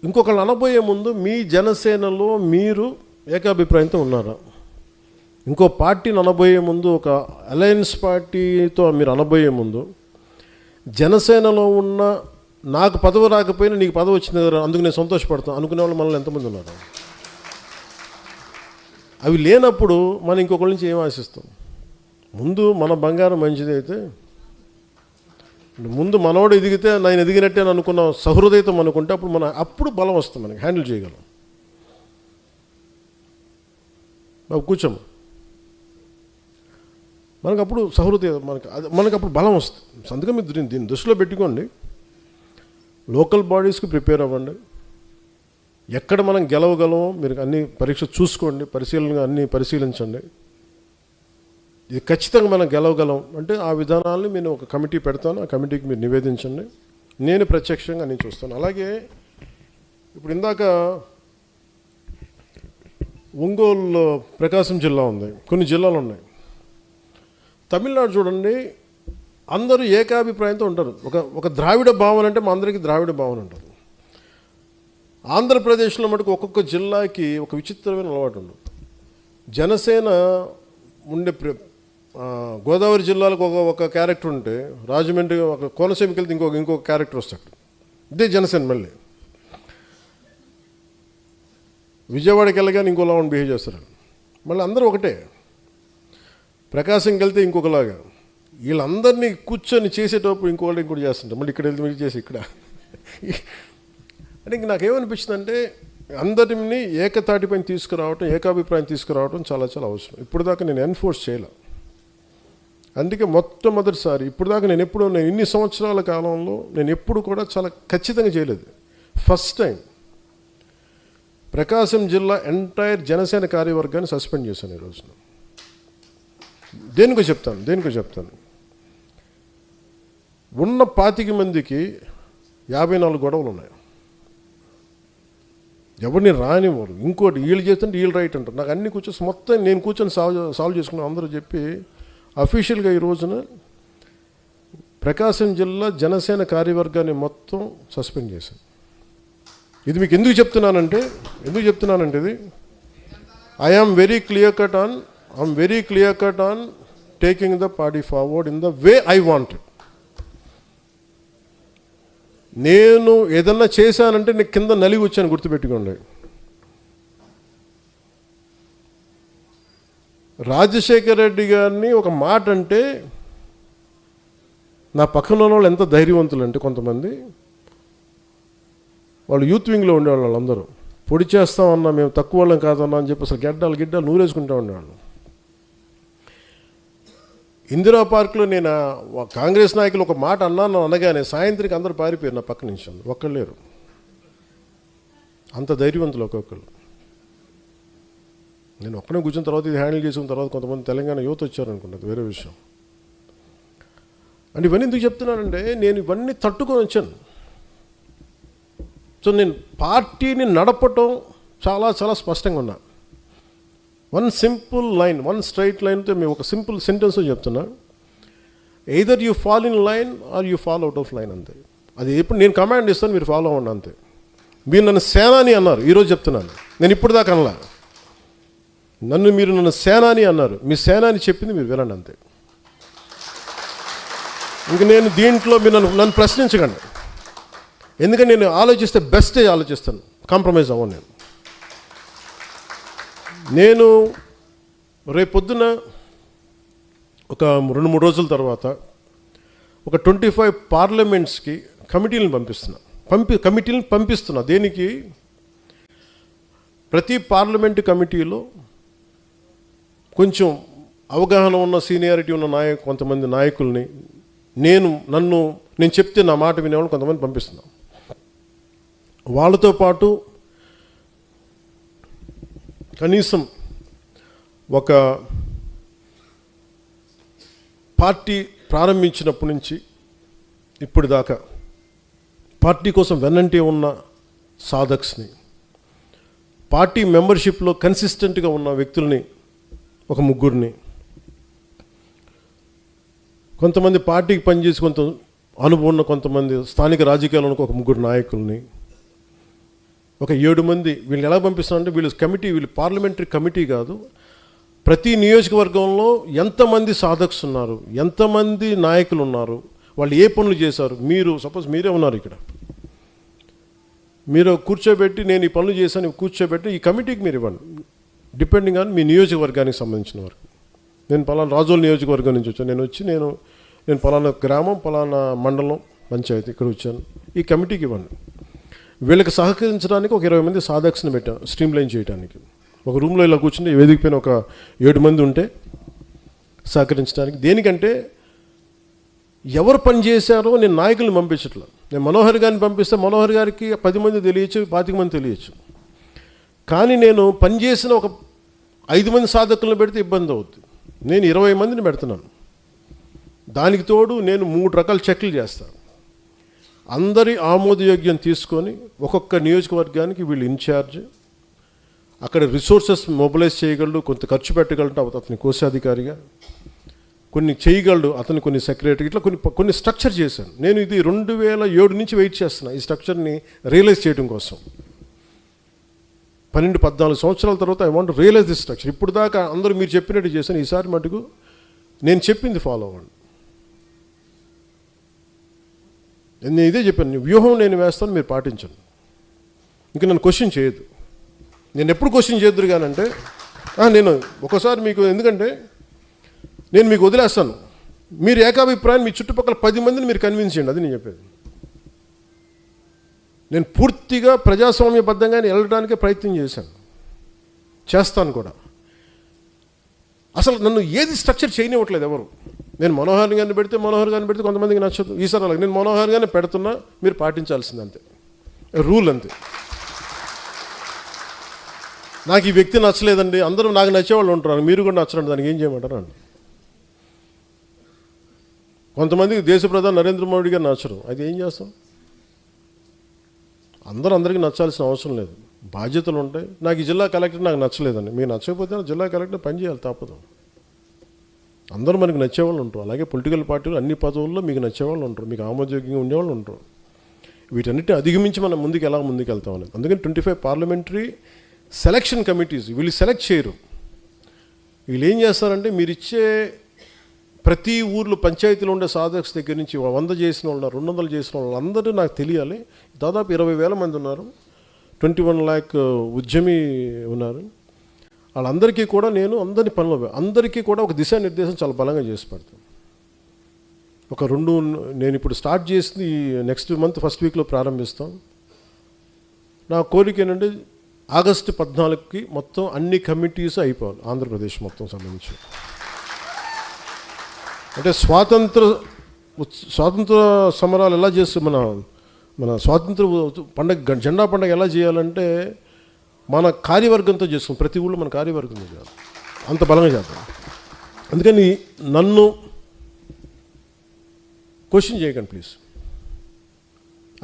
ఇంకొకళ్ళు అనబోయే ముందు మీ జనసేనలో మీరు ఏకాభిప్రాయంతో ఉన్నారా? ఇంకో పార్టీని అనబోయే ముందు, ఒక అలయన్స్ పార్టీతో మీరు అనబోయే ముందు జనసేనలో ఉన్న నాకు పదవి రాకపోయినా నీకు పదవి వచ్చింది కదా అందుకు నేను సంతోషపడతాను అనుకునే వాళ్ళు మనల్ని ఎంతమంది ఉన్నారు? అవి లేనప్పుడు మనం ఇంకొకరి నుంచి ఏం ఆశిస్తాం? ముందు మన బంగారం మంచిదైతే, ముందు మనోడు ఎదిగితే నేను ఎదిగినట్టే అని అనుకున్న సహృదయతం అనుకుంటే అప్పుడు బలం వస్తుంది, మనకి హ్యాండిల్ చేయగలం. బాబు కూర్చోము, మనకు అప్పుడు సహృదయం, మనకు అప్పుడు బలం వస్తుంది. అందుకే మీరు దీన్ని దృష్టిలో పెట్టుకోండి. లోకల్ బాడీస్కి ప్రిపేర్ అవ్వండి. ఎక్కడ మనం గెలవగలమో మీరు అన్ని పరీక్ష చూసుకోండి, అన్నీ పరిశీలించండి. ఇది ఖచ్చితంగా మనం గెలవగలం అంటే ఆ విధానాలను నేను ఒక కమిటీ పెడతాను, ఆ కమిటీకి మీరు నివేదించండి. నేను ప్రత్యక్షంగా నేను చూస్తాను. అలాగే ఇప్పుడు ఇందాక ఒంగోలు ప్రకాశం జిల్లా ఉంది, కొన్ని జిల్లాలు ఉన్నాయి. తమిళనాడు చూడండి, అందరూ ఏకాభిప్రాయంతో ఉంటారు. ఒక ద్రావిడ భావన అంటే మా అందరికీ ద్రావిడ భావన ఉంటుంది. ఆంధ్రప్రదేశ్లో మటుకు ఒక్కొక్క జిల్లాకి ఒక విచిత్రమైన అలవాటు ఉంది. జనసేన ఉండే గోదావరి జిల్లాలకు ఒక క్యారెక్టర్ ఉంటే, రాజమండ్రి ఒక కోనసీమకి వెళ్తే ఇంకొక క్యారెక్టర్ వస్తాడు. ఇదే జనసేన. మళ్ళీ విజయవాడకి వెళ్ళగానే ఇంకోలా బిహేవ్ చేస్తారు. మళ్ళీ అందరూ ఒకటే. ప్రకాశంకి వెళ్తే ఇంకొకలాగా. వీళ్ళందరినీ కూర్చొని చేసేటప్పుడు ఇంకోటి చేస్తుంటారు. మళ్ళీ ఇక్కడ వెళ్తే మీరు చేసి ఇక్కడ అంటే ఇంక నాకేమనిపించిందంటే, అందరినీ ఏకతాటిపైన తీసుకురావటం, ఏకాభిప్రాయం తీసుకురావటం చాలా చాలా అవసరం. ఇప్పుడు దాకా నేను ఎన్ఫోర్స్ చేయలే. అందుకే మొట్టమొదటిసారి ఇప్పుడు దాకా నేను ఇన్ని సంవత్సరాల కాలంలో నేను ఎప్పుడు కూడా చాలా ఖచ్చితంగా చేయలేదు. ఫస్ట్ టైం ప్రకాశం జిల్లా ఎంటైర్ జనసేన కార్యవర్గాన్ని సస్పెండ్ చేశాను ఈ రోజున. దేనికో చెప్తాను. ఉన్న 25 మందికి 54 గొడవలు ఉన్నాయి. ఎవరిని రానివ్వరు. ఇంకోటి వీళ్ళు చేస్తుంటే వీళ్ళు రైట్ అంటారు. నాకు అన్ని మొత్తం నేను కూర్చొని సాల్వ్ చేసుకున్నాను. అందరూ చెప్పి అఫీషియల్గా ఈ రోజున ప్రకాశం జిల్లా జనసేన కార్యవర్గాన్ని మొత్తం సస్పెండ్ చేశాను. ఇది మీకు ఎందుకు చెప్తున్నానంటే ఇది I'm very clear cut on taking the party forward in the way I wanted. నేను ఏదన్నా చేశానంటే నేను కింద నలిగి వచ్చాను, గుర్తుపెట్టుకోండి. రాజశేఖర్ రెడ్డి గారిని ఒక మాట అంటే నా పక్కన ఉన్న వాళ్ళు ఎంత ధైర్యవంతులు అంటే, కొంతమంది వాళ్ళు యూత్ వింగ్లో ఉండేవాళ్ళు, వాళ్ళందరూ పొడి చేస్తామన్నా, మేము తక్కువ వాళ్ళం కాదన్నా అని చెప్పి అసలు గిడ్డాలు నూరేసుకుంటూ ఉండేవాళ్ళు. ఇందిరా పార్క్లో నేను కాంగ్రెస్ నాయకులు ఒక మాట అన్నాను అనగానే సాయంత్రికి అందరూ పారిపోయారు నా పక్క నుంచి. ఒక్కళ్ళు లేరు. అంత ధైర్యవంతులు ఒక్కొక్కరు. నేను ఒక్కనే కూర్చున్న తర్వాత ఇది హ్యాండిల్ చేసుకున్న తర్వాత కొంతమంది తెలంగాణ యువత వచ్చారనుకున్నది వేరే విషయం. అంటే ఇవన్నీ ఎందుకు చెప్తున్నానంటే, నేను ఇవన్నీ తట్టుకొని వచ్చాను. సో నేను పార్టీని నడపటం చాలా చాలా స్పష్టంగా ఉన్నా. One simple line, one straight లైన్తో మేము ఒక సింపుల్ సెంటెన్స్ చెప్తున్నా. Either you fall in line or you fall out of line, అంతే. అది ఎప్పుడు నేను కమాండ్ ఇస్తాను, మీరు ఫాలో అవ్వండి, అంతే. మీరు నన్ను సేనాని అన్నారు, ఈరోజు చెప్తున్నాను. నేను ఇప్పుడు దాకా అనలా. మీరు నన్ను సేనాని అన్నారు, మీ సేనాని చెప్పింది మీరు వినండి, అంతే. ఇంక నేను దీంట్లో మీరు నన్ను ప్రశ్నించకండి. ఎందుకంటే నేను ఆలోచిస్తే బెస్టే ఆలోచిస్తాను, కాంప్రమైజ్ అవ్వను. నేను రేపొద్దున ఒక 2-3 రోజుల తర్వాత ఒక 25 పార్లమెంట్స్కి కమిటీలను పంపిస్తున్నా. దేనికి? ప్రతి పార్లమెంటు కమిటీలో కొంచెం అవగాహన ఉన్న, సీనియారిటీ ఉన్న కొంతమంది నాయకుల్ని, నేను చెప్తే నా మాట వినేవాళ్ళు కొంతమంది పంపిస్తున్నా. వాళ్ళతో పాటు కనీసం ఒక పార్టీ ప్రారంభించినప్పటి నుంచి ఇప్పుడు దాకా పార్టీ కోసం వెన్నంటే ఉన్న సాధక్స్ని, పార్టీ మెంబర్షిప్లో కన్సిస్టెంట్గా ఉన్న వ్యక్తుల్ని ఒక 3 కొంతమంది పార్టీకి పనిచేసి కొంత అనుభవం ఉన్న కొంతమంది స్థానిక రాజకీయాల్లో ఒక 3 నాయకుల్ని, ఒక 7 మంది. వీళ్ళని ఎలా పంపిస్తున్నారంటే, వీళ్ళు పార్లమెంటరీ కమిటీ కాదు, ప్రతి నియోజకవర్గంలో ఎంతమంది సాధక్స్ ఉన్నారు, ఎంతమంది నాయకులు ఉన్నారు, వాళ్ళు ఏ పనులు చేశారు. మీరు సపోజ్ మీరే ఉన్నారు ఇక్కడ, మీరు కూర్చోబెట్టి నేను ఈ పనులు చేశాను కూర్చోబెట్టి ఈ కమిటీకి మీరు ఇవ్వండి, డిపెండింగ్ ఆన్ మీ నియోజకవర్గానికి సంబంధించిన వారు. నేను పలానా రాజోల్ నియోజకవర్గం నుంచి వచ్చాను, నేను పలానా గ్రామం, పలానా మండలం, పంచాయతీ ఇక్కడ వచ్చాను, ఈ కమిటీకి ఇవ్వండి. వీళ్ళకి సహకరించడానికి ఒక 20 మంది సాధక్స్ని పెట్టాం, స్ట్రీమ్లైన్ చేయడానికి. ఒక రూమ్లో ఇలా కూర్చుని వేదిక పైన ఒక 7 మంది ఉంటే సహకరించడానికి. దేనికంటే ఎవరు పని చేశారో నేను నాయకుల్ని పంపించట్లేదు. నేను మనోహర్ గారిని పంపిస్తే మనోహర్ గారికి 10 మంది తెలియచ్చు, 25 మంది తెలియచ్చు. కానీ నేను పనిచేసిన ఒక 5 మంది సాధకులను పెడితే ఇబ్బంది అవుతుంది. నేను 20 మందిని పెడుతున్నాను. దానికి తోడు నేను 3 రకాల చెక్లు చేస్తాను. అందరి ఆమోదయోగ్యం తీసుకొని ఒక్కొక్క నియోజకవర్గానికి వీళ్ళు ఇన్ఛార్జ్, అక్కడ రిసోర్సెస్ మొబిలైజ్ చేయగలడు, కొంత ఖర్చు పెట్టగలడు అతని కోశాధికారిగా, కొన్ని చేయగలడు అతను, కొన్ని సెక్రటరీ, ఇట్లా కొన్ని స్ట్రక్చర్ చేశాను. నేను ఇది 2007 నుంచి వెయిట్ చేస్తున్నా ఈ స్ట్రక్చర్ని రియలైజ్ చేయడం కోసం. 12-14 సంవత్సరాల తర్వాత I want realise this structure. ఇప్పుడు దాకా అందరూ మీరు చెప్పినట్టు చేశాను, ఈసారి మటుకు నేను చెప్పింది ఫాలో అవ్వండి. నేను ఇదే చెప్పాను, వ్యూహం నేను వేస్తాను, మీరు పాటించండి. ఇంకా నన్ను క్వశ్చన్ చేయొద్దు. నేను ఎప్పుడు క్వశ్చన్ చేయొద్దు కానంటే నేను ఒకసారి మీకు, ఎందుకంటే నేను మీకు వదిలేస్తాను, మీరు ఏకాభిప్రాయం మీ చుట్టుపక్కల 10 మందిని మీరు కన్విన్స్ చేయండి. అది నేను చెప్పేది. నేను పూర్తిగా ప్రజాస్వామ్యబద్ధంగానే వెళ్ళడానికే ప్రయత్నం చేస్తాను కూడా. అసలు నన్ను ఏది స్ట్రక్చర్ చేయనివ్వట్లేదు ఎవరు. నేను మనోహర్ గారిని పెడితే కొంతమందికి నచ్చదు. ఈసారి అలాగే నేను మనోహర్ గారిని పెడుతున్నా, మీరు పాటించాల్సింది అంతే, రూల్ అంతే. నాకు ఈ వ్యక్తి నచ్చలేదండి, అందరూ నాకు నచ్చేవాళ్ళు ఉంటారు, మీరు కూడా నచ్చరండి, దానికి ఏం చేయమంటారు అండి. కొంతమందికి దేశ ప్రధాని నరేంద్ర మోడీ గారు నచ్చరు, అది ఏం చేస్తాం? అందరికీ నచ్చాల్సిన అవసరం లేదు, బాధ్యతలు ఉంటాయి. నాకు ఈ జిల్లా కలెక్టర్ నాకు నచ్చలేదండి, మీకు నచ్చకపోతే జిల్లా కలెక్టర్ పని చేయాలి, తప్పదు. అందరూ మనకు నచ్చేవాళ్ళు ఉంటారు. అలాగే పొలిటికల్ పార్టీలు అన్ని పదవుల్లో మీకు నచ్చేవాళ్ళు ఉంటారు, మీకు ఆమోదయోగ్యంగా ఉండేవాళ్ళు ఉంటారు. వీటన్నిటిని అధిగమించి మనం ఎలా ముందుకెళ్తాం అనేది. అందుకని 25 పార్లమెంటరీ సెలక్షన్ కమిటీస్ వీళ్ళు సెలెక్ట్ చేయరు. వీళ్ళు ఏం చేస్తారంటే, మీరు ఇచ్చే ప్రతి ఊర్లో పంచాయతీలో ఉండే సాధక్స్ దగ్గర నుంచి 100 చేసిన వాళ్ళు, 200 చేసిన వాళ్ళు అందరూ నాకు తెలియాలి. దాదాపు 20,000 మంది ఉన్నారు, 21 lakh ఉద్యమి ఉన్నారు. వాళ్ళందరికీ కూడా నేను అందరికీ కూడా ఒక దిశానిర్దేశం చాలా బలంగా చేసి పెడతాను. నేను ఇప్పుడు స్టార్ట్ చేసింది నెక్స్ట్ మంత్ ఫస్ట్ వీక్లో ప్రారంభిస్తాం. నా కోరిక ఏంటంటే ఆగస్టు 14కి మొత్తం అన్ని కమిటీస్ అయిపోవాలి, ఆంధ్రప్రదేశ్ మొత్తం సంబంధించి. అంటే స్వాతంత్ర సమరాలు ఎలా చేస్తూ మన స్వాతంత్ర పండగ జెండా పండుగ ఎలా చేయాలంటే మన కార్యవర్గంతో చేసుకుని ప్రతి ఊళ్ళో మన కార్యవర్గంతో చేయాలి, అంత బలంగా చేద్దాం. అందుకని నన్ను క్వశ్చన్ చేయకండి ప్లీజ్.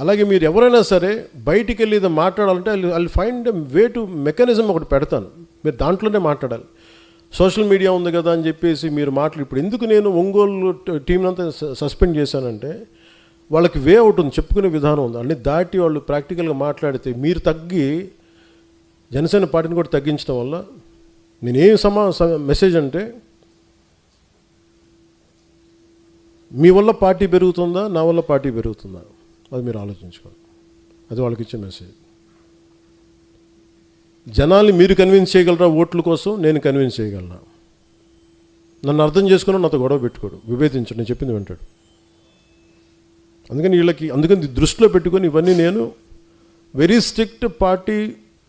అలాగే మీరు ఎవరైనా సరే బయటికి వెళ్ళి ఇది మాట్లాడాలంటే I find way to mechanism ఒకటి పెడతాను, మీరు దాంట్లోనే మాట్లాడాలి. సోషల్ మీడియా ఉంది కదా అని చెప్పేసి మీరు ఇప్పుడు ఎందుకు నేను ఒంగోలు టీంని అంతా సస్పెండ్ చేశానంటే, వాళ్ళకి వే అవుట్ ఉంది, చెప్పుకునే విధానం ఉంది, అన్ని దాటి వాళ్ళు ప్రాక్టికల్గా మాట్లాడితే మీరు తగ్గి జనసేన పార్టీని కూడా తగ్గించడం వల్ల నేనేం మెసేజ్ అంటే, మీ వల్ల పార్టీ పెరుగుతుందా, నా వల్ల పార్టీ పెరుగుతుందా, అది మీరు ఆలోచించుకోండి. అది వాళ్ళకి ఇచ్చే మెసేజ్. జనాల్ని మీరు కన్విన్స్ చేయగలరా ఓట్ల కోసం, నేను కన్విన్స్ చేయగలనా? నన్ను అర్థం చేసుకుని నాతో గొడవ పెట్టుకోడు, విభేదించడు, నేను చెప్పింది వింటాడు. అందుకని దృష్టిలో పెట్టుకొని ఇవన్నీ నేను వెరీ స్ట్రిక్ట్ పార్టీ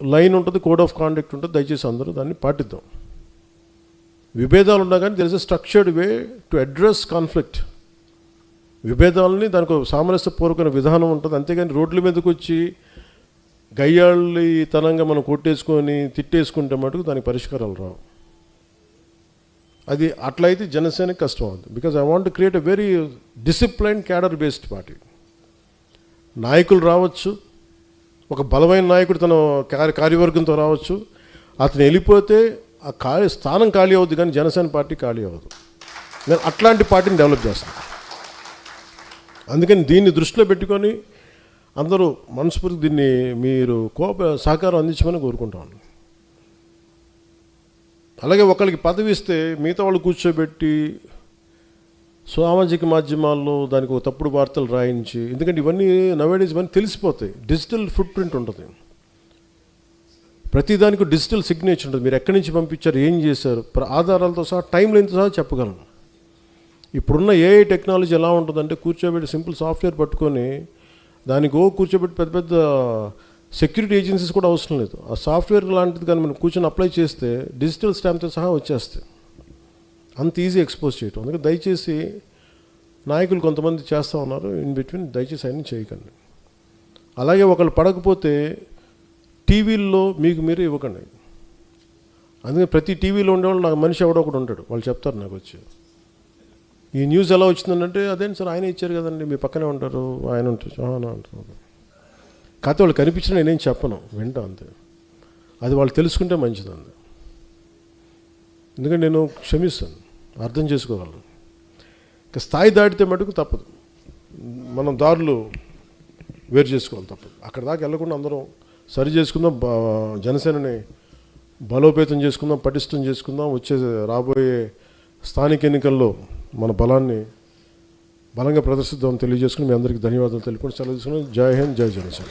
లైన్ ఉంటుంది, కోడ్ ఆఫ్ కాండక్ట్ ఉంటుంది, దయచేసి అందరూ దాన్ని పాటిద్దాం. విభేదాలు ఉన్నా కానీ there is a structured way to address conflict. విభేదాలని దానికి సామరస్యపూర్వకమైన విధానం ఉంటుంది, అంతేగాని రోడ్ల మీదకి వచ్చి గయ్యాళ్ళితనంగా మనం కొట్టేసుకొని తిట్టేసుకుంటే మటుకు దానికి పరిష్కారాలు రావు. అది అట్లయితే జనసేనకి కష్టం అవుతుంది. Because I want to create a very discipline cadre based party. నాయకులు రావచ్చు, ఒక బలమైన నాయకుడు తన కార్యవర్గంతో రావచ్చు, అతను వెళ్ళిపోతే ఆ స్థానం ఖాళీ అవుద్ది, కానీ జనసేన పార్టీ ఖాళీ అవ్వదు. నేను అట్లాంటి పార్టీని డెవలప్ చేస్తాను. అందుకని దీన్ని దృష్టిలో పెట్టుకొని అందరూ మనస్ఫూర్తి దీన్ని మీరు సహకారం అందించమని కోరుకుంటాను. అలాగే ఒకరికి పదవి ఇస్తే మిగతా వాళ్ళు కూర్చోబెట్టి సామాజిక మాధ్యమాల్లో దానికి ఒక తప్పుడు వార్తలు రాయించి, ఎందుకంటే ఇవన్నీ నవేడేస్ ఇవన్నీ తెలిసిపోతాయి. డిజిటల్ ఫుట్ ప్రింట్ ఉంటుంది, ప్రతిదానికి డిజిటల్ సిగ్నేచర్ ఉంటుంది. మీరు ఎక్కడి నుంచి పంపించారు, ఏం చేశారు, ఆధారాలతో సహా, టైం లైన్తో సహా చెప్పగలను. ఇప్పుడున్న ఏఐ టెక్నాలజీ ఎలా ఉంటుందంటే, కూర్చోబెట్టి సింపుల్ సాఫ్ట్వేర్ పట్టుకొని దానికి కూర్చోబెట్టి పెద్ద పెద్ద సెక్యూరిటీ ఏజెన్సీస్ కూడా అవసరం లేదు. ఆ సాఫ్ట్వేర్ లాంటిది కానీ మనం కూర్చొని అప్లై చేస్తే డిజిటల్ స్టాంప్తో సహా వచ్చేస్తాయి. అంత ఈజీ ఎక్స్పోజ్ చేయటం. అందుకే దయచేసి నాయకులు కొంతమంది చేస్తూ ఉన్నారు ఇన్ బిట్వీన్, దయచేసి అన్నీ చేయకండి. అలాగే ఒకళ్ళు పడకపోతే టీవీల్లో మీకు మీరే ఇవ్వకండి. అందుకే ప్రతి టీవీలో ఉండేవాళ్ళు నాకు మనిషి ఎవడో ఒకడు ఉంటాడు, వాళ్ళు చెప్తారు నాకు వచ్చి, ఈ న్యూస్ ఎలా వచ్చిందంటే, అదేంటి సార్ ఆయన ఇచ్చారు కదండి, మీ పక్కనే ఉంటారు, ఆయన ఉంటారు అంటారు. కాకపోతే వాళ్ళు కనిపించిన నేనేం చెప్పను, వింటాం అంతే. అది వాళ్ళు తెలుసుకుంటే మంచిదండి. ఎందుకంటే నేను క్షమిస్తాను, అర్థం చేసుకోగలను. ఇంకా స్థాయి దాటితే మటుకు తప్పదు, మనం దారులు వేరు చేసుకోవాలి, తప్పదు. అక్కడ దాకా వెళ్ళకుండా అందరం సరి చేసుకుందాం, జనసేనని బలోపేతం చేసుకుందాం, పటిష్టం చేసుకుందాం. వచ్చే రాబోయే స్థానిక ఎన్నికల్లో మన బలాన్ని బలంగా ప్రదర్శిద్దామని తెలియజేసుకుని మీ అందరికీ ధన్యవాదాలు తెలుపుకొని సెలవు తీసుకుని జై హింద్, జై జనసేన.